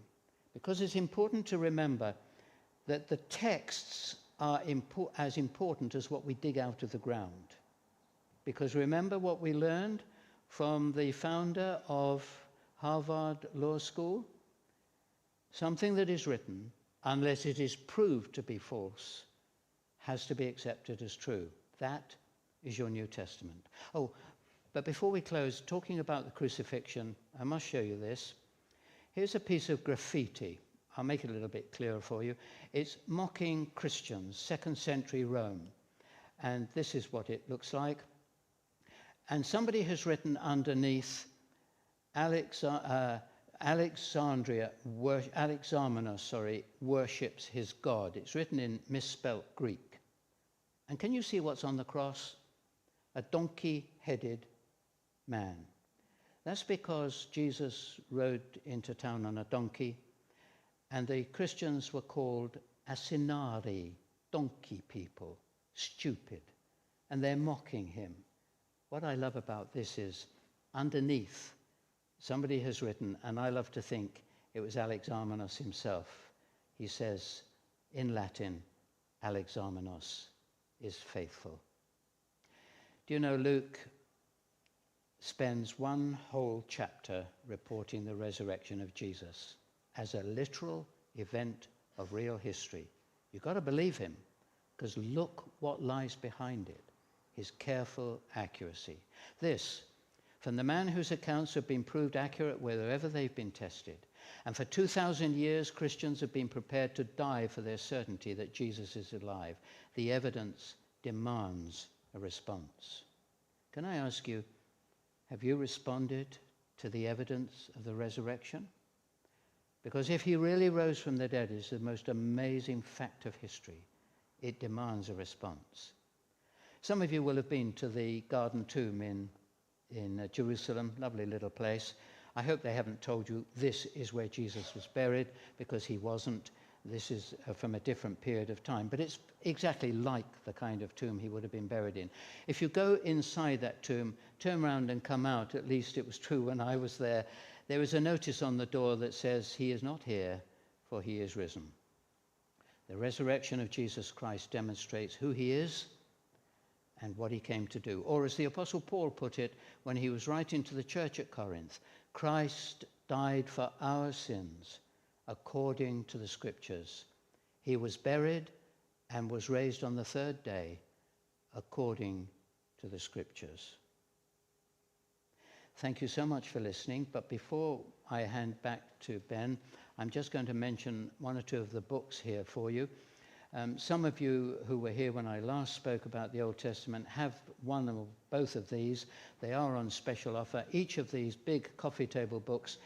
Because it's important to remember that the texts are as important as what we dig out of the ground. Because remember what we learned from the founder of Harvard Law School? Something that is written, unless it is proved to be false, has to be accepted as true. That is your New Testament. Oh, but before we close, talking about the crucifixion, I must show you this. Here's a piece of graffiti. I'll make it a little bit clearer for you. It's mocking Christians, 2nd century Rome. And this is what it looks like. And somebody has written underneath, Alexamenos worships his God. It's written in misspelt Greek. And can you see what's on the cross? A donkey-headed man. That's because Jesus rode into town on a donkey, and the Christians were called asinari, donkey people, stupid, and they're mocking him. What I love about this is, underneath, somebody has written, and I love to think it was Alexamenos himself. He says, in Latin, Alexamenos is faithful. Do you know Luke spends one whole chapter reporting the resurrection of Jesus as a literal event of real history? You've got to believe him, because look what lies behind it, his careful accuracy. This, from the man whose accounts have been proved accurate wherever they've been tested. And for 2,000 years, Christians have been prepared to die for their certainty that Jesus is alive. The evidence demands a response. Can I ask you, have you responded to the evidence of the resurrection? Because if he really rose from the dead, it's the most amazing fact of history. It demands a response. Some of you will have been to the Garden Tomb in Jerusalem, lovely little place. I hope they haven't told you this is where Jesus was buried, because he wasn't. This is from a different period of time, but it's exactly like the kind of tomb he would have been buried in. If you go inside that tomb, turn around and come out, at least it was true when I was there, there is a notice on the door that says, "He is not here, for he is risen." The resurrection of Jesus Christ demonstrates who he is and what he came to do. Or as the Apostle Paul put it when he was writing to the church at Corinth, Christ died for our sins according to the Scriptures. He was buried and was raised on the third day according to the Scriptures. Thank you so much for listening. But before I hand back to Ben, I'm just going to mention one or two of the books here for you. Some of you who were here when I last spoke about the Old Testament have one or both of these. They are on special offer. Each of these big coffee table books,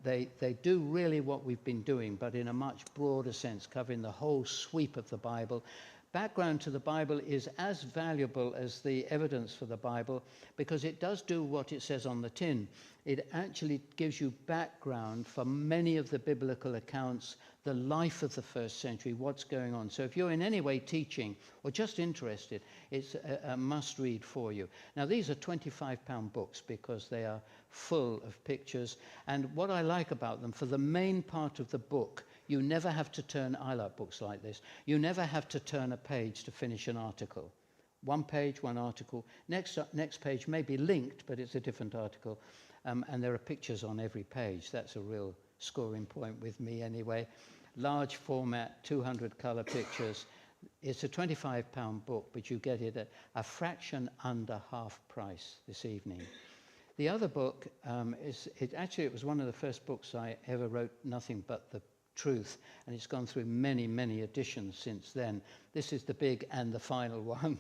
they do really what we've been doing, but in a much broader sense, covering the whole sweep of the Bible. Background to the Bible is as valuable as the evidence for the Bible, because it does do what it says on the tin. It actually gives you background for many of the biblical accounts, the life of the first century, what's going on. So if you're in any way teaching or just interested, it's a must-read for you. Now, these are £25 books because they are full of pictures. And what I like about them, for the main part of the book, you never have to turn, I like books like this, you never have to turn a page to finish an article. One page, one article. Next page may be linked, but it's a different article. And there are pictures on every page. That's a real scoring point with me anyway. Large format, 200 color pictures. It's a £25 book, but you get it at a fraction under half price this evening. The other book, it was one of the first books I ever wrote, Nothing But the Truth, and it's gone through many, many editions since then. This is the big and the final one.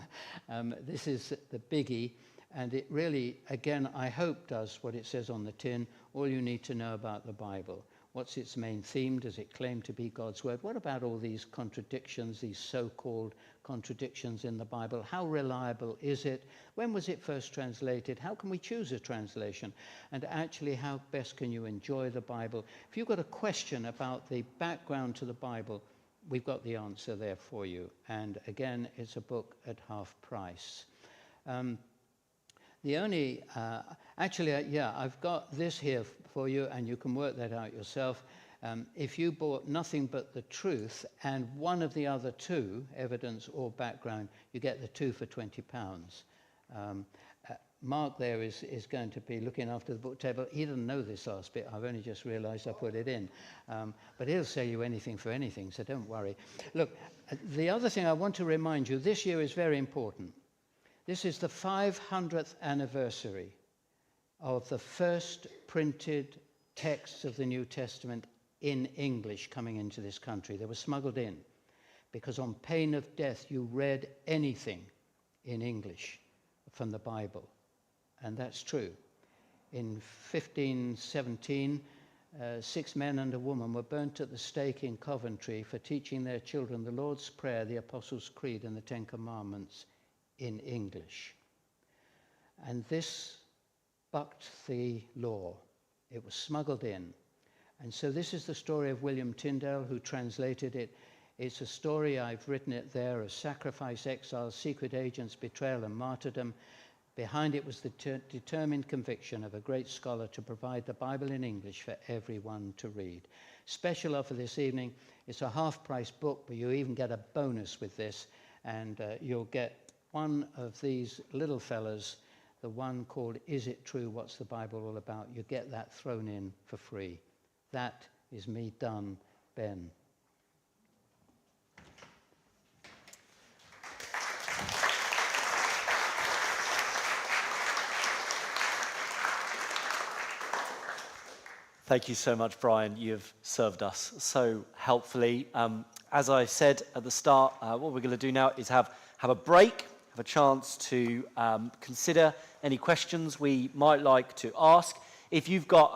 This is the biggie, and it really, again, I hope does what it says on the tin, all you need to know about the Bible. What's its main theme? Does it claim to be God's word? What about all these contradictions, these so-called contradictions in the Bible? How reliable is it? When was it first translated? How can we choose a translation? And actually, how best can you enjoy the Bible? If you've got a question about the background to the Bible, we've got the answer there for you. And again, it's a book at half price. I've got this here for you, and you can work that out yourself. If you bought Nothing But the Truth and one of the other two, evidence or background, you get the two for £20. Mark there is going to be looking after the book table. He doesn't know this last bit. I've only just realized I put it in. But he'll sell you anything for anything, so don't worry. Look, the other thing I want to remind you, this year is very important. This is the 500th anniversary of the first printed texts of the New Testament in English coming into this country. They were smuggled in because on pain of death you read anything in English from the Bible. And that's true. In 1517, 6 men and a woman were burnt at the stake in Coventry for teaching their children the Lord's Prayer, the Apostles' Creed, and the Ten Commandments in English. And this bucked the law. It was smuggled in. And so this is the story of William Tyndale, who translated it. It's a story, I've written it there, of sacrifice, exile, secret agents, betrayal, and martyrdom. Behind it was the determined conviction of a great scholar to provide the Bible in English for everyone to read. Special offer this evening, it's a half-price book, but you even get a bonus with this, and you'll get one of these little fellas, the one called Is It True? What's the Bible All About? You get that thrown in for free. That is me done, Ben. Thank you so much, Brian. You've served us so helpfully. As I said at the start, what we're going to do now is have a break, have a chance to consider any questions we might like to ask. If you've got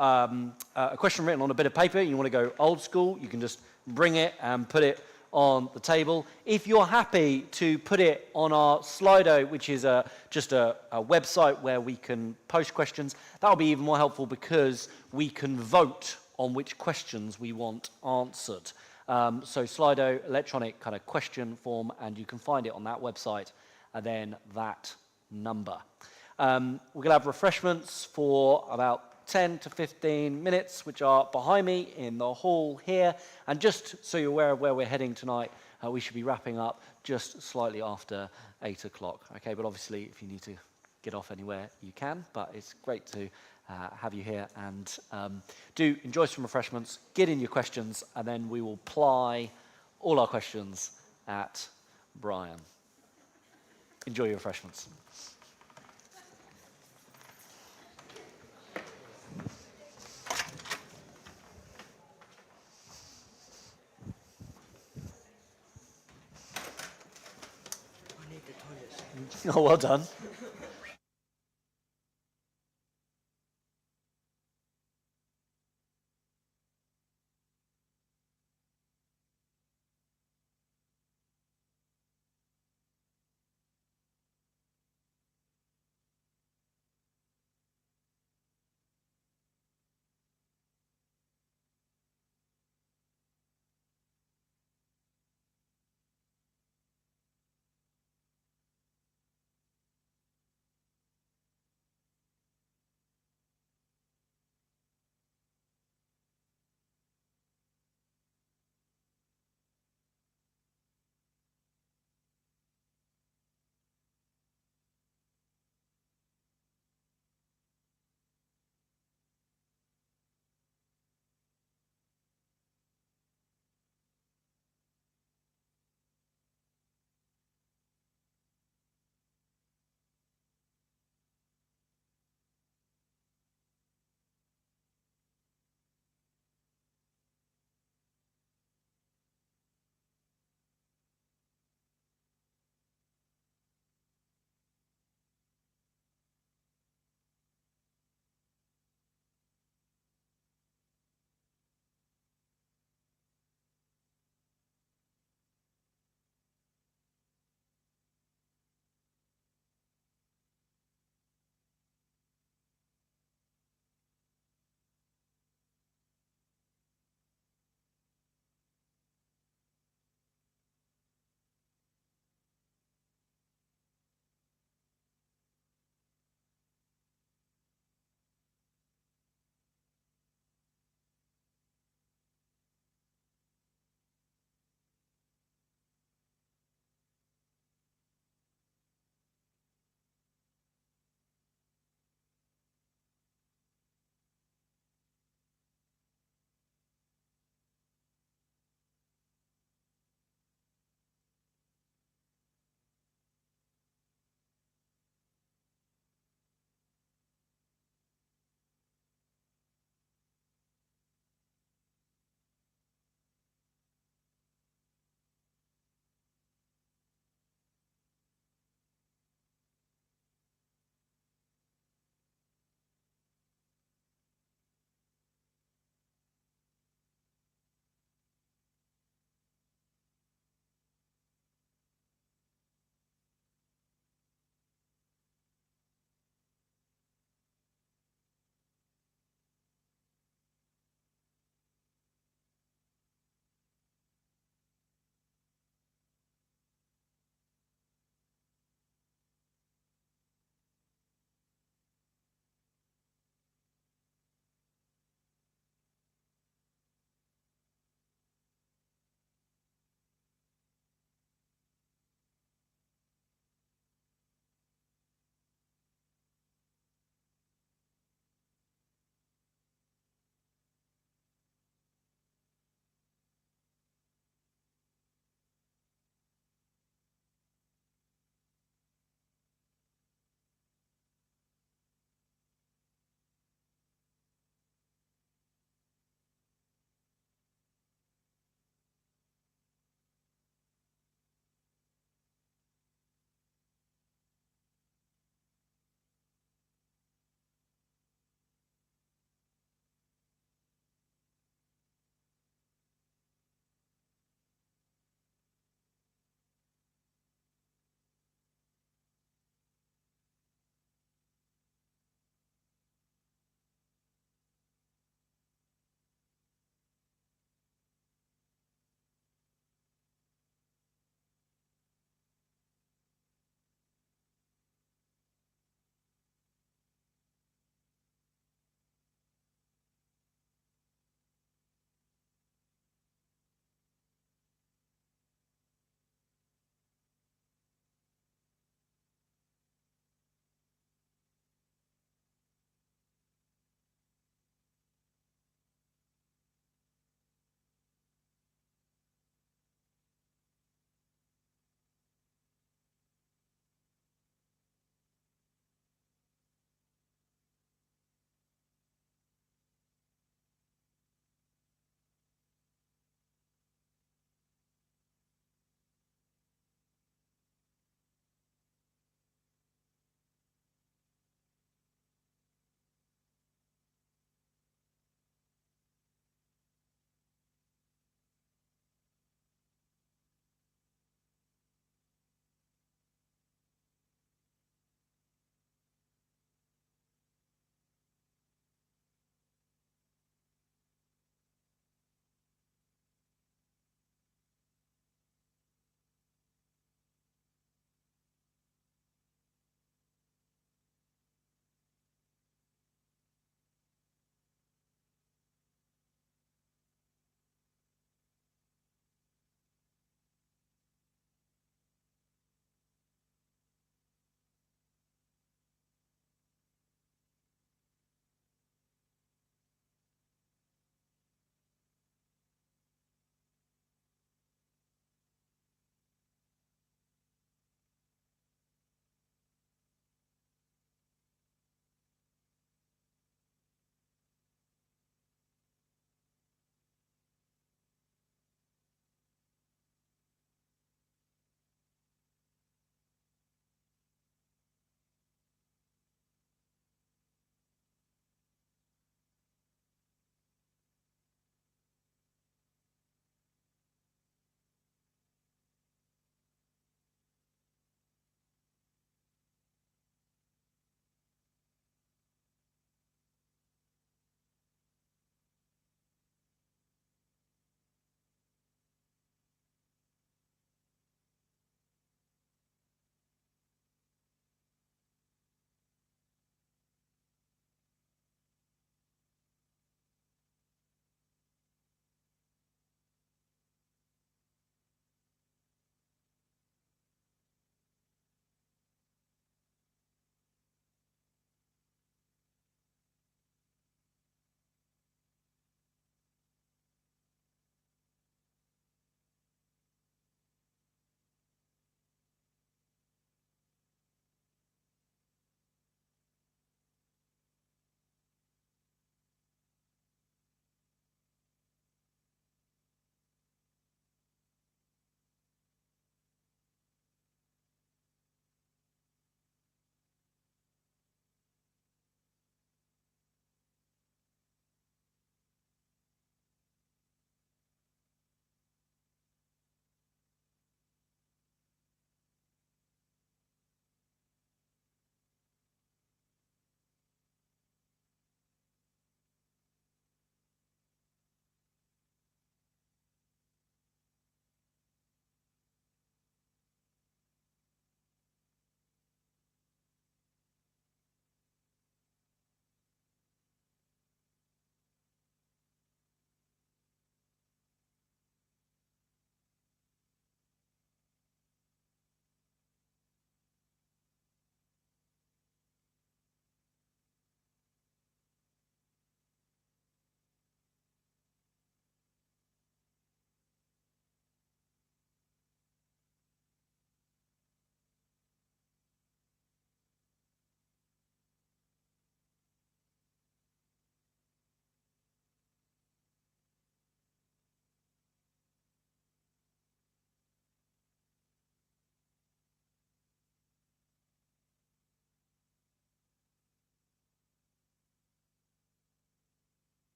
a question written on a bit of paper and you want to go old school, you can just bring it and put it on the table. If you're happy to put it on our Slido, which is just a website where we can post questions, that'll be even more helpful because we can vote on which questions we want answered. So Slido, electronic kind of question form, and you can find it on that website, and then that number. We're going to have refreshments for about 10 to 15 minutes, which are behind me in the hall here. And just so you're aware of where we're heading tonight, we should be wrapping up just slightly after 8 o'clock. Okay, but obviously if you need to get off anywhere, you can. But it's great to have you here, and do enjoy some refreshments, get in your questions, and then we will ply all our questions at Brian. Enjoy your refreshments. Oh, well done.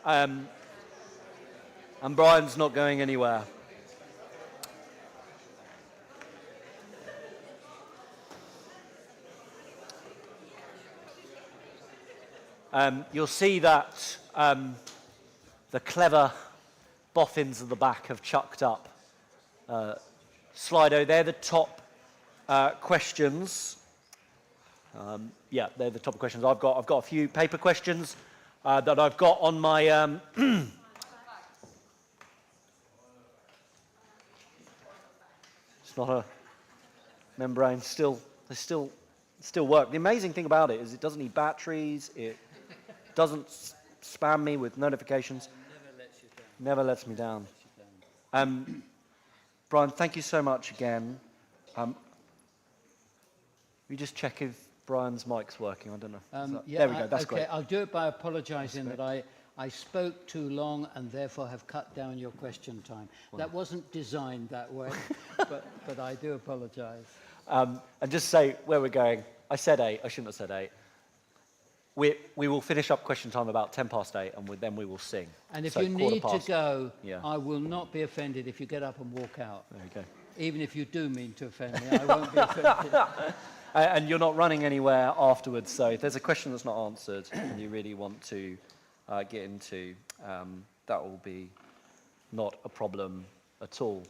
And Brian's not going anywhere. You'll see that the clever boffins at the back have chucked up Slido. They're the top questions. Yeah, they're the top questions. I've got a few paper questions that I've got on my. It's not a membrane. They still work. The amazing thing about it is it doesn't need batteries. It doesn't spam me with notifications. Never lets me down. Brian, thank you so much again. We just check if Brian's mic's working. I don't know. Yeah, there we go. That's okay, great. I'll do it by apologising that I spoke too long and therefore have cut down your question time. Well, that wasn't designed that way, but I do apologise. And just say where we're going. I said 8. I shouldn't have said 8. We will finish up question time about 8:10, and then we will sing. And if you need to go, yeah. I will not be offended if you get up and walk out. There you go. Even if you do mean to offend me, I won't be offended. And you're not running anywhere afterwards, so if there's a question that's not answered and you really want to get into, that will be not a problem at all.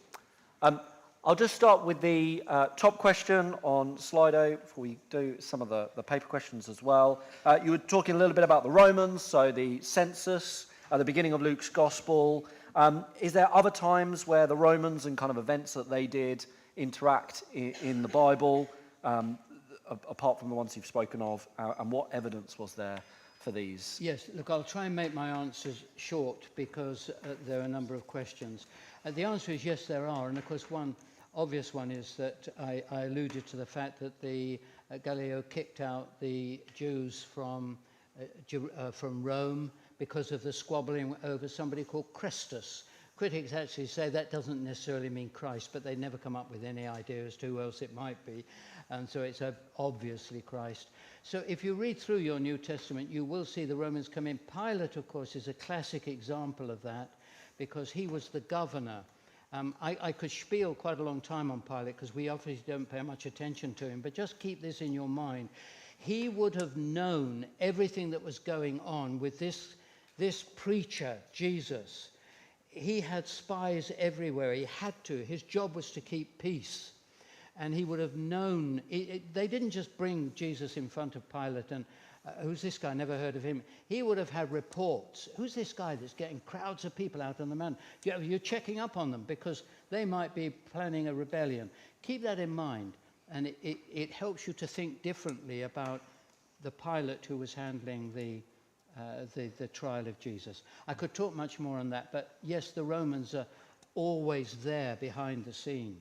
I'll just start with the top question on Slido before we do some of the paper questions as well. You were talking a little bit about the Romans, so the census at the beginning of Luke's Gospel. Is there other times where the Romans and kind of events that they did interact in the Bible, apart from the ones you've spoken of, and what evidence was there for these? Yes, look, I'll try and make my answers short because there are a number of questions. The answer is yes, there are, and of course one obvious one is that I alluded to the fact that the Galileo kicked out the Jews from Rome because of the squabbling over somebody called Christus. Critics actually say that doesn't necessarily mean Christ, but they never come up with any idea as to who else it might be. And so it's obviously Christ. So if you read through your New Testament, you will see the Romans come in. Pilate, of course, is a classic example of that because he was the governor. I could spiel quite a long time on Pilate because we obviously don't pay much attention to him, but just keep this in your mind. He would have known everything that was going on with this preacher, Jesus. He had spies everywhere. He had to. His job was to keep peace. And he would have known. They didn't just bring Jesus in front of Pilate and, who's this guy? Never heard of him. He would have had reports. Who's this guy that's getting crowds of people out on the mountain? You're checking up on them because they might be planning a rebellion. Keep that in mind. And it helps you to think differently about the Pilate who was handling the trial of Jesus. I could talk much more on that, but yes, the Romans are always there behind the scene.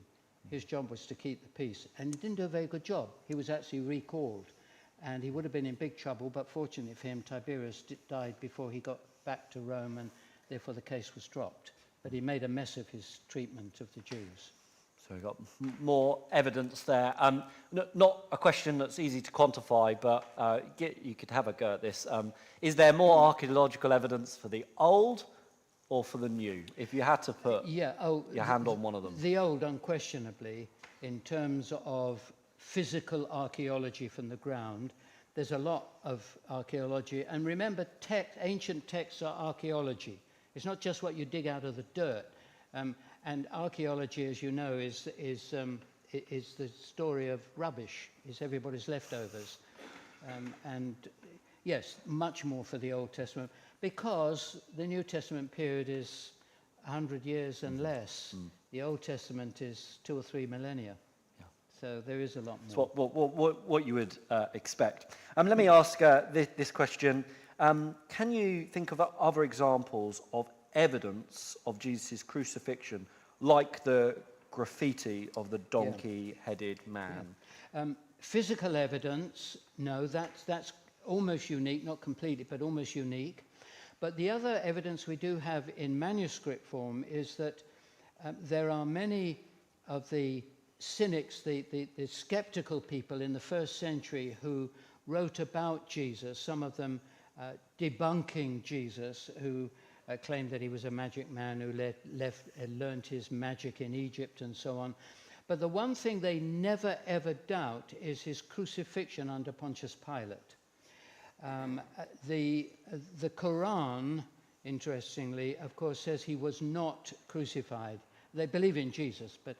His job was to keep the peace, and he didn't do a very good job. He was actually recalled, and he would have been in big trouble, but fortunately for him, Tiberius died before he got back to Rome, and therefore the case was dropped. But he made a mess of his treatment of the Jews. So we've got more evidence there. Not a question that's easy to quantify, but you could have a go at this. Is there more archaeological evidence for the old or for the new? If you had to put your hand on one of them. The old, unquestionably, in terms of physical archaeology from the ground. There's a lot of archaeology. And remember, ancient texts are archaeology. It's not just what you dig out of the dirt. And archaeology, as you know, is the story of rubbish, is everybody's leftovers. And yes, much more for the Old Testament, because the New Testament period is 100 years and less. The Old Testament is 2 or 3 millennia. Yeah. So there is a lot more. It's what you would expect. Let me ask this question. Can you think of other examples of evidence of Jesus' crucifixion, like the graffiti of the donkey-headed man? Yeah. Physical evidence, no, that's almost unique, not completely, but almost unique. But the other evidence we do have in manuscript form is that there are many of the cynics, the skeptical people in the first century who wrote about Jesus. Some of them debunking Jesus, who claimed that he was a magic man who learned his magic in Egypt and so on. But the one thing they never ever doubt is his crucifixion under Pontius Pilate. The Quran, interestingly, of course, says he was not crucified. They believe in Jesus, but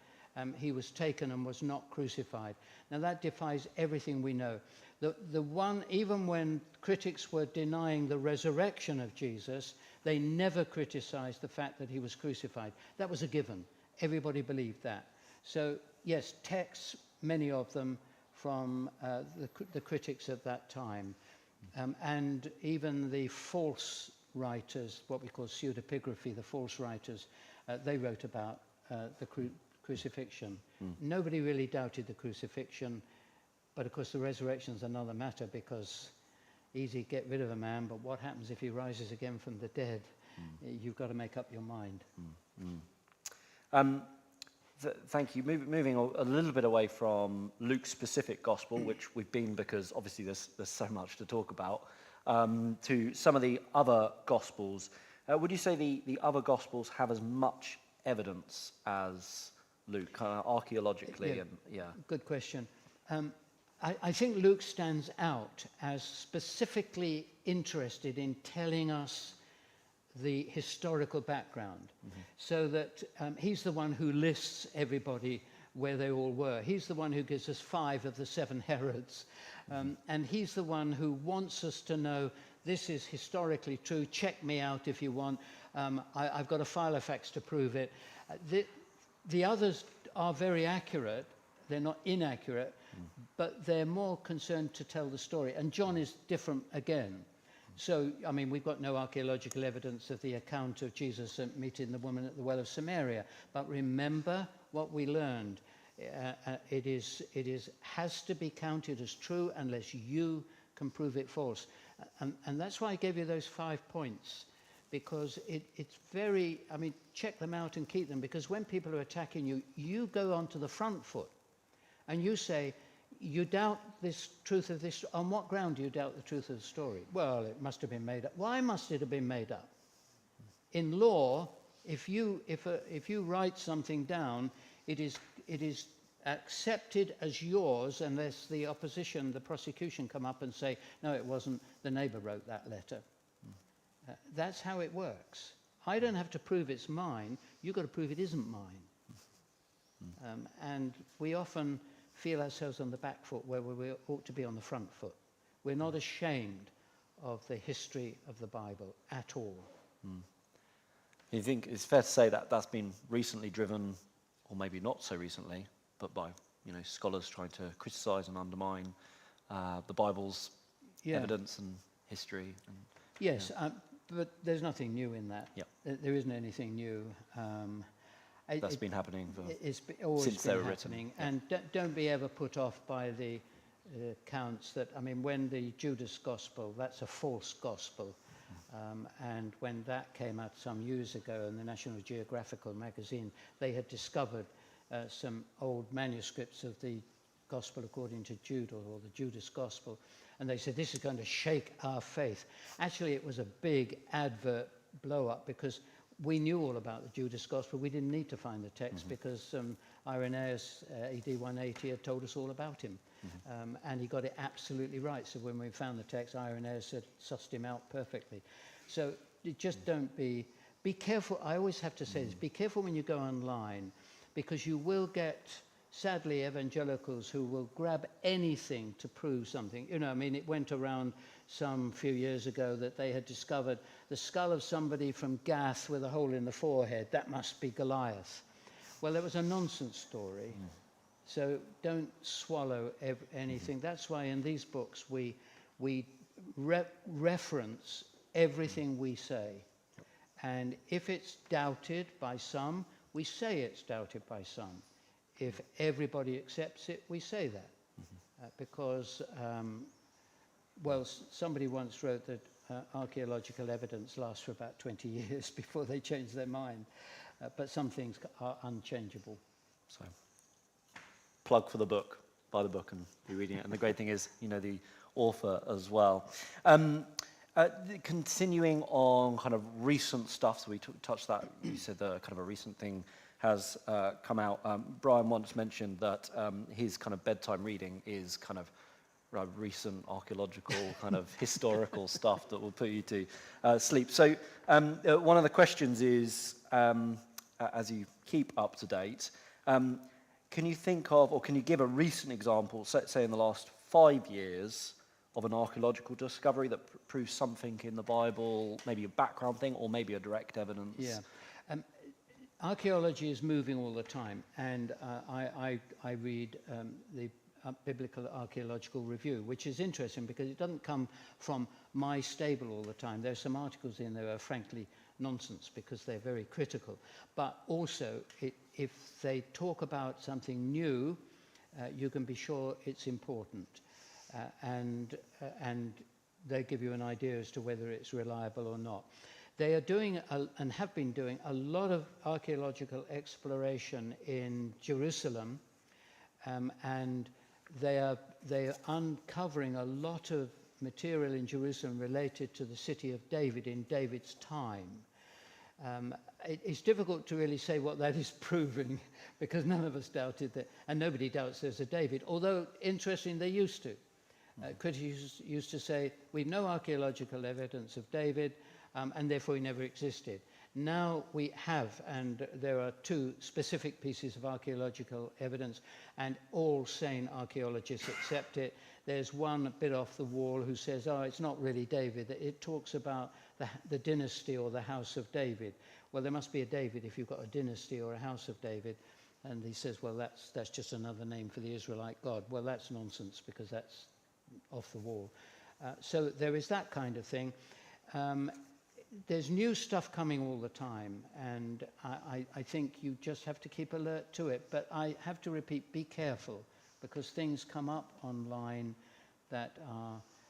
he was taken and was not crucified. Now that defies everything we know. The one, even when critics were denying the resurrection of Jesus, they never criticized the fact that he was crucified. That was a given. Everybody believed that. So yes, texts, many of them from the critics of that time, and even the false writers, what we call pseudepigraphy, the false writers, they wrote about the crucifixion. Nobody really doubted the crucifixion, but of course the resurrection is another matter, because easy get rid of a man, but what happens if he rises again from the dead? You've got to make up your mind. Thank you. Moving a little bit away from Luke's specific gospel, which we've been because obviously there's so much to talk about, to some of the other gospels. Would you say the other gospels have as much evidence as Luke, kind of archaeologically? Good question. I think Luke stands out as specifically interested in telling us the historical background, so that he's the one who lists everybody where they all were. He's the one who gives us 5 of the 7 Herods, and he's the one who wants us to know this is historically true. Check me out if you want. I've got a Filofax to prove it. The others are very accurate. They're not inaccurate, but they're more concerned to tell the story. And John is different again. So, I mean, we've got no archaeological evidence of the account of Jesus meeting the woman at the well of Samaria. But remember what we learned. It has to be counted as true unless you can prove it false. And that's why I gave you those 5 points. Because it's very, I mean, check them out and keep them. Because when people are attacking you, you go onto the front foot. And you say, you doubt this truth of this. On what ground do you doubt the truth of the story? Well, it must have been made up. Why must it have been made up? In law, if you write something down, it is accepted as yours unless the opposition, the prosecution, come up and say, no, it wasn't. The neighbour wrote that letter. That's how it works. I don't have to prove it's mine. You've got to prove it isn't mine. And we often feel ourselves on the back foot where we ought to be on the front foot. We're not ashamed of the history of the Bible at all. You think it's fair to say that that's been recently driven, or maybe not so recently, but by scholars trying to criticise and undermine the Bible's evidence and history. Yes, but there's nothing new in that. There isn't anything new. That's been happening since they were written. And don't be ever put off by the accounts that, I mean, when the Judas Gospel, that's a false gospel. And when that came out some years ago in the National Geographical magazine, they had discovered some old manuscripts of the Gospel according to Jude, or the Judas Gospel. And they said, this is going to shake our faith. Actually, it was a big advert blow-up, because we knew all about the Judas Gospel. We didn't need to find the text, because Irenaeus, AD 180, had told us all about him. And he got it absolutely right. So when we found the text, Irenaeus had sussed him out perfectly. So just don't be careful. I always have to say this, be careful when you go online, because you will get, sadly, evangelicals who will grab anything to prove something. I mean, it went around some few years ago that they had discovered the skull of somebody from Gath with a hole in the forehead. That must be Goliath. Well, that was a nonsense story. So don't swallow anything. That's why in these books we reference everything we say. And if it's doubted by some, we say it's doubted by some. If everybody accepts it, we say that. Because, somebody once wrote that archaeological evidence lasts for about 20 years before they change their mind. But some things are unchangeable. So, plug for the book. Buy the book and be reading it. And the great thing is, the author as well. Continuing on kind of recent stuff, so we touched that, you said kind of a recent thing has come out. Brian once mentioned that his kind of bedtime reading is kind of recent archaeological kind of historical stuff that will put you to sleep. So one of the questions is, as you keep up to date, can you think of, or can you give a recent example, say in the last 5 years, of an archaeological discovery that proves something in the Bible, maybe a background thing, or maybe a direct evidence? Yeah. Archaeology is moving all the time, and I read the Biblical Archaeological Review, which is interesting because it doesn't come from my stable all the time. There's some articles in there that are frankly nonsense because they're very critical. But also, if they talk about something new, you can be sure it's important. And they give you an idea as to whether it's reliable or not. They are doing, and have been doing, a lot of archaeological exploration in Jerusalem, and they are uncovering a lot of material in Jerusalem related to the city of David in David's time. It's difficult to really say what that is proving because none of us doubted that, and nobody doubts there's a David, although interesting, they used to. Critics used to say, we've no archaeological evidence of David, and therefore he never existed. Now we have, and there are 2 specific pieces of archaeological evidence, and all sane archaeologists accept it. There's one a bit off the wall who says, oh, it's not really David. It talks about the dynasty or the house of David. Well, there must be a David if you've got a dynasty or a house of David. And he says, well, that's just another name for the Israelite God. Well, that's nonsense because that's off the wall. So there is that kind of thing. There's new stuff coming all the time, and I think you just have to keep alert to it. But I have to repeat, be careful, because things come up online that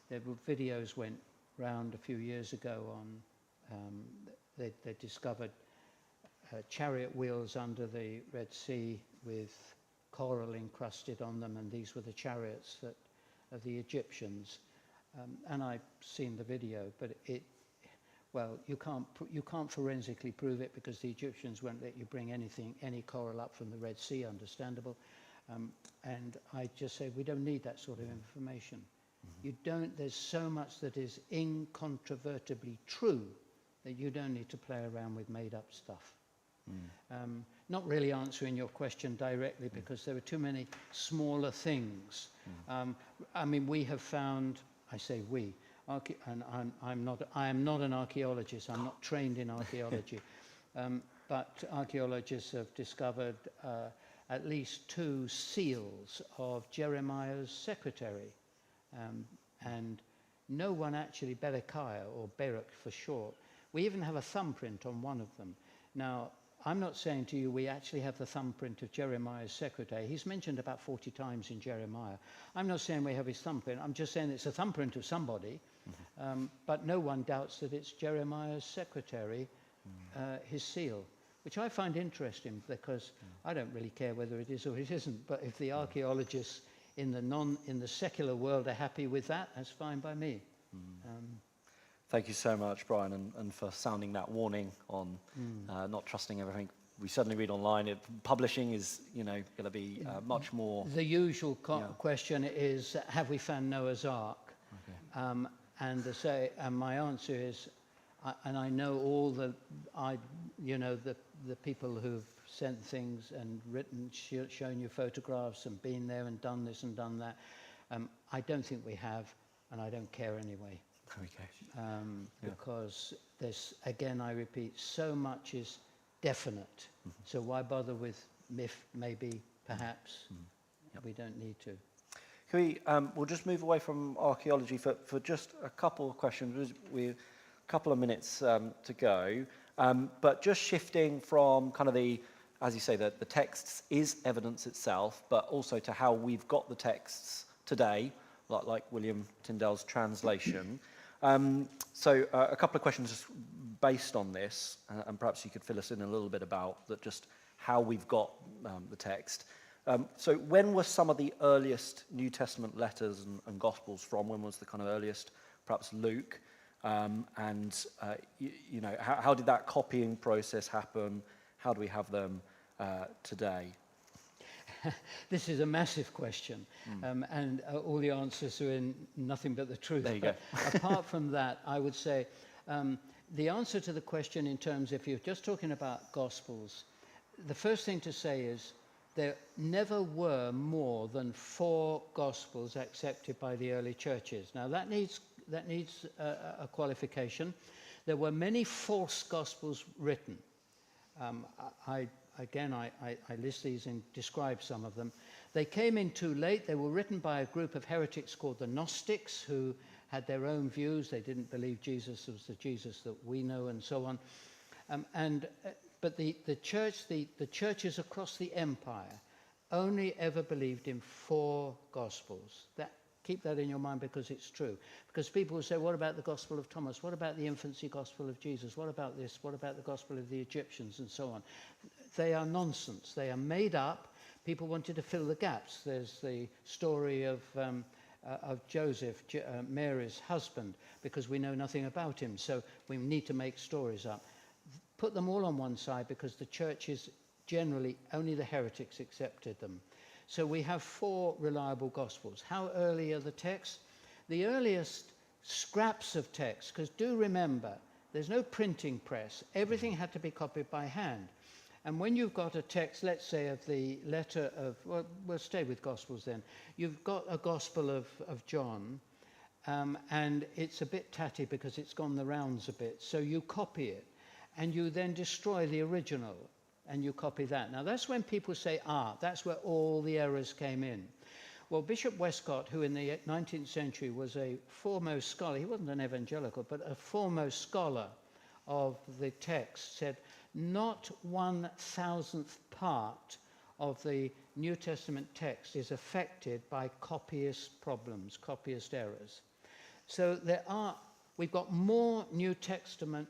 there were videos went round a few years ago on, they discovered chariot wheels under the Red Sea with coral encrusted on them, and these were the chariots of the Egyptians. And I've seen the video, but well, you can't forensically prove it because the Egyptians won't let you bring any coral up from the Red Sea, understandable. And I just say we don't need that sort of information. There's so much that is incontrovertibly true that you don't need to play around with made up stuff. Not really answering your question directly because there are too many smaller things. I mean, we have found, I say we, and I am not an archaeologist, I'm not trained in archaeology, but archaeologists have discovered at least 2 seals of Jeremiah's secretary, and no one actually, Berechiah, or Baruch for short. We even have a thumbprint on one of them. Now, I'm not saying to you we actually have the thumbprint of Jeremiah's secretary. He's mentioned about 40 times in Jeremiah. I'm not saying we have his thumbprint. I'm just saying it's a thumbprint of somebody. But no one doubts that it's Jeremiah's secretary, his seal, which I find interesting because I don't really care whether it is or it isn't. But if the archaeologists in the secular world are happy with that, that's fine by me. Thank you so much, Brian, and for sounding that warning on not trusting everything we suddenly read online. Publishing is, going to be much more. The usual question is, have we found Noah's Ark? Okay. And my answer is, and I know all the people who've sent things and written, shown you photographs and been there and done this and done that. I don't think we have, and I don't care anyway. Okay. Because there's, again, I repeat, so much is definite. So why bother with myth, maybe, perhaps? We don't need to. Can we, we'll just move away from archaeology for just a couple of questions. We're a couple of minutes to go. But just shifting from kind of as you say, the texts is evidence itself, but also to how we've got the texts today, like William Tyndale's translation. So a couple of questions just based on this, and perhaps you could fill us in a little bit about that, just how we've got the text. So when were some of the earliest New Testament letters and Gospels from? When was the kind of earliest, perhaps Luke? and how did that copying process happen? How do we have them today? This is a massive question, and all the answers are in nothing but the truth. There you go. Apart from that, I would say the answer to the question in terms, if you're just talking about Gospels, the first thing to say is there never were more than 4 Gospels accepted by the early churches. Now that needs a qualification. There were many false Gospels written. I list these and describe some of them. They came in too late. They were written by a group of heretics called the Gnostics, who had their own views. They didn't believe Jesus was the Jesus that we know, and so on. But the churches across the empire only ever believed in 4 Gospels. Keep that in your mind, because it's true. Because people will say, what about the Gospel of Thomas? What about the infancy Gospel of Jesus? What about this? What about the Gospel of the Egyptians? And so on. They are nonsense. They are made up. People wanted to fill the gaps. There's the story of Joseph, Mary's husband, because we know nothing about him. So we need to make stories up. Put them all on one side, because the churches generally, only the heretics accepted them. So we have 4 reliable Gospels. How early are the texts? The earliest scraps of text, because do remember, there's no printing press. Everything had to be copied by hand. And when you've got a text, let's say of the letter of, well, we'll stay with Gospels then. You've got a Gospel of John, and it's a bit tatty because it's gone the rounds a bit. So you copy it, and you then destroy the original, and you copy that. Now that's when people say, that's where all the errors came in. Well, Bishop Westcott, who in the 19th century was a foremost scholar, he wasn't an evangelical, but a foremost scholar of the text, said not 1,000th part of the New Testament text is affected by copyist problems, copyist errors. So we've got more New Testament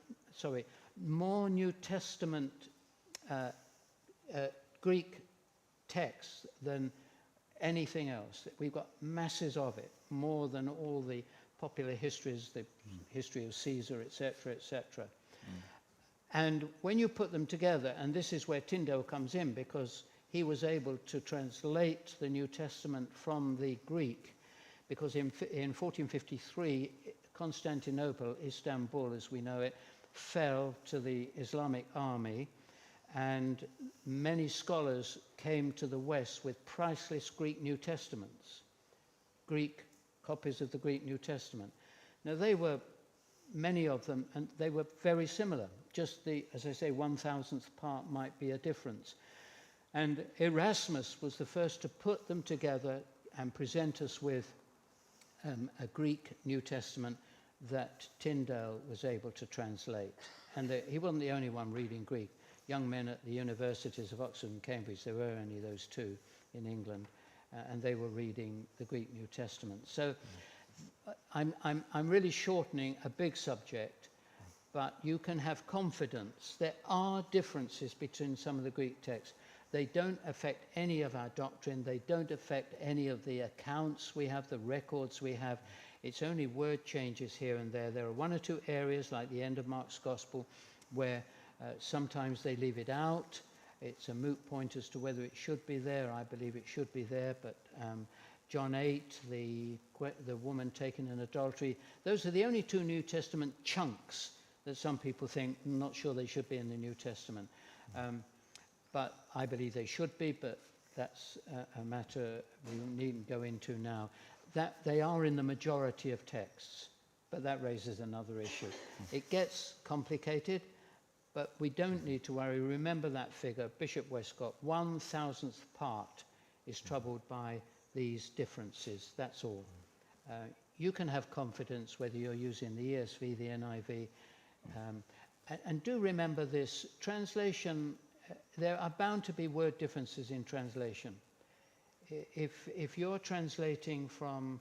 Greek texts than anything else. We've got masses of it, more than all the popular histories, the history of Caesar, etc., etc. And when you put them together, and this is where Tyndale comes in, because he was able to translate the New Testament from the Greek, because in 1453, Constantinople, Istanbul as we know it, fell to the Islamic army, and many scholars came to the West with priceless Greek New Testaments, Greek copies of the Greek New Testament. Now many of them, and they were very similar. Just as I say, 1,000th part might be a difference. And Erasmus was the first to put them together and present us with a Greek New Testament that Tyndale was able to translate. And he wasn't the only one reading Greek. Young men at the universities of Oxford and Cambridge, there were only those 2 in England, and they were reading the Greek New Testament. So I'm really shortening a big subject, but you can have confidence. There are differences between some of the Greek texts. They don't affect any of our doctrine. They don't affect any of the accounts we have, the records we have. It's only word changes here and there. There are 1 or 2 areas, like the end of Mark's Gospel, where sometimes they leave it out. It's a moot point as to whether it should be there. I believe it should be there, but John 8, the woman taken in adultery, those are the only 2 New Testament chunks that some people think, not sure they should be in the New Testament. But I believe they should be, but that's a matter we needn't go into now. That they are in the majority of texts, but that raises another issue. It gets complicated, but we don't need to worry. Remember that figure, Bishop Westcott, 1,000th part is troubled by these differences, that's all. You can have confidence whether you're using the ESV, the NIV, and do remember this, translation, there are bound to be word differences in translation. If you're translating from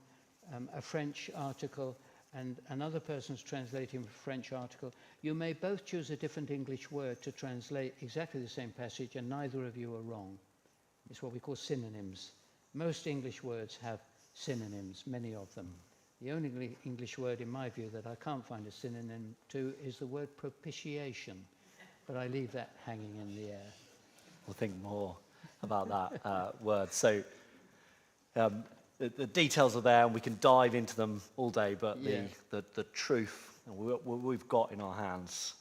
a French article and another person's translating from a French article, you may both choose a different English word to translate exactly the same passage, and neither of you are wrong. It's what we call synonyms. Most English words have synonyms, many of them. The only English word, in my view, that I can't find a synonym to is the word propitiation. But I leave that hanging in the air. We'll think more about that word. So the details are there, and we can dive into them all day, but the truth we've got in our hands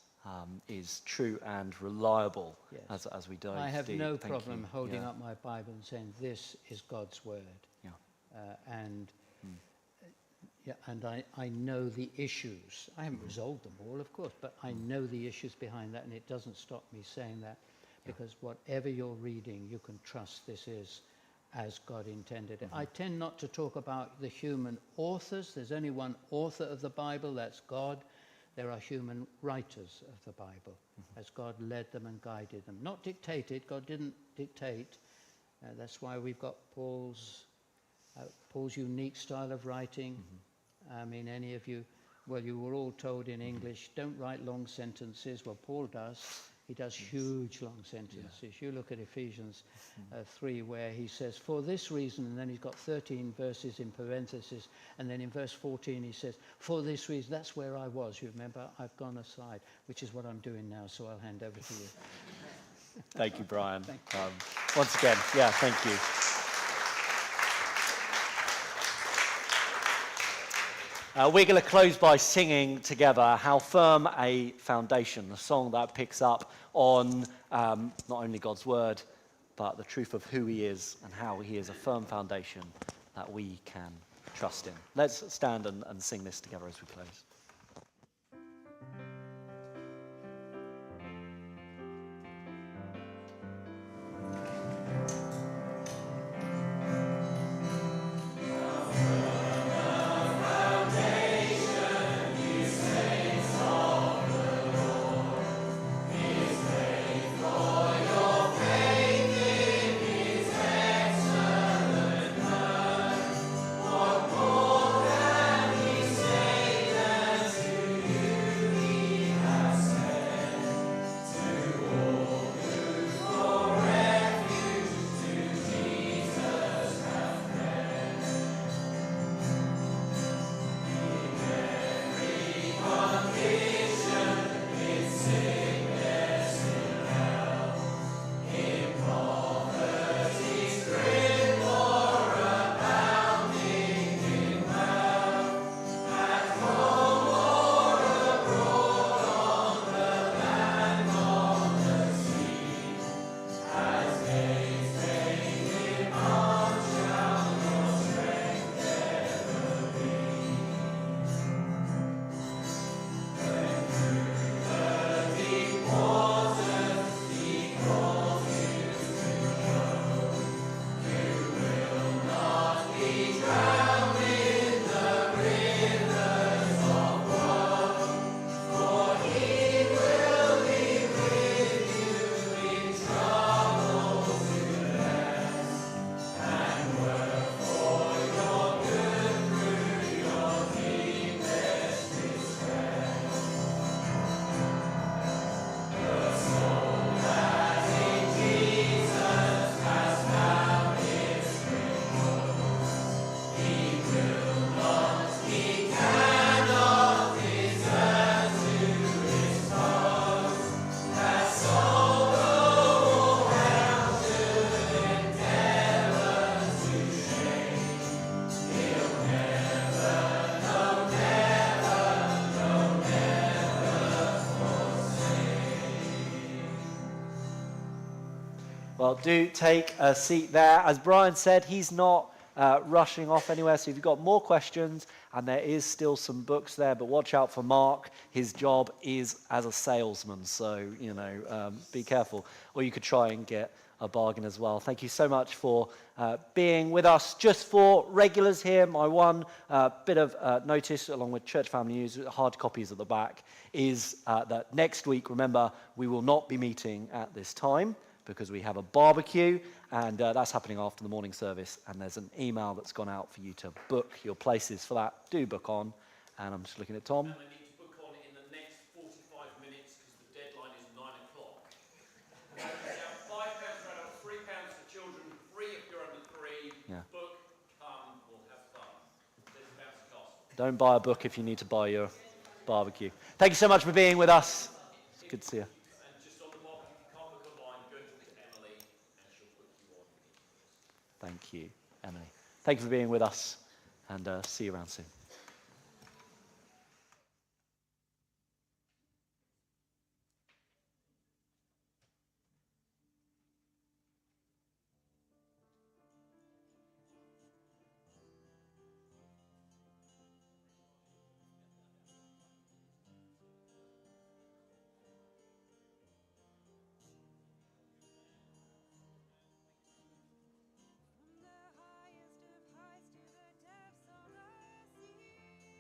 is true and reliable as we dive I have deep. no Thank problem you. holding up my Bible and saying, this is God's word. And I know the issues. I haven't resolved them all, of course, but I know the issues behind that, and it doesn't stop me saying that, because whatever you're reading, you can trust this is as God intended it. I tend not to talk about the human authors. There's only one author of the Bible, that's God. There are human writers of the Bible, as God led them and guided them. Not dictated. God didn't dictate. That's why we've got Paul's unique style of writing. I mean, any of you, well, you were all told in English, don't write long sentences. Well, Paul does. He does huge long sentences. You look at Ephesians 3, where he says, for this reason, and then he's got 13 verses in parentheses, and then in verse 14 he says, for this reason, that's where I was. You remember, I've gone aside, which is what I'm doing now, so I'll hand over to you. Thank you, Brian. Thank you. Once again, thank you. We're going to close by singing together How Firm a Foundation, a song that picks up on not only God's word, but the truth of who he is and how he is a firm foundation that we can trust in. Let's stand and sing this together as we close. Well, do take a seat there. As Brian said, he's not rushing off anywhere, so if you've got more questions, and there is still some books there, but watch out for Mark. His job is as a salesman, so, be careful. Or you could try and get a bargain as well. Thank you so much for being with us. Just for regulars here, my one bit of notice, along with Church Family News, hard copies at the back, is that next week, remember, we will not be meeting at this time, because we have a barbecue, and that's happening after the morning service, and there's an email that's gone out for you to book your places for that. Do book on, and I'm just looking at Tom. And they need to book on in the next 45 minutes, because the deadline is 9 o'clock. £5 for adults, £3 for children, free if you're under 3. Yeah. Book, come, we'll have fun. £30 cost. Don't buy a book if you need to buy your barbecue. Thank you so much for being with us. It's good to see you. And just on the barbecue, if you can't book online, go and talk to Emily and she'll book you on. Thank you, Emily. Thank you for being with us, and see you around soon.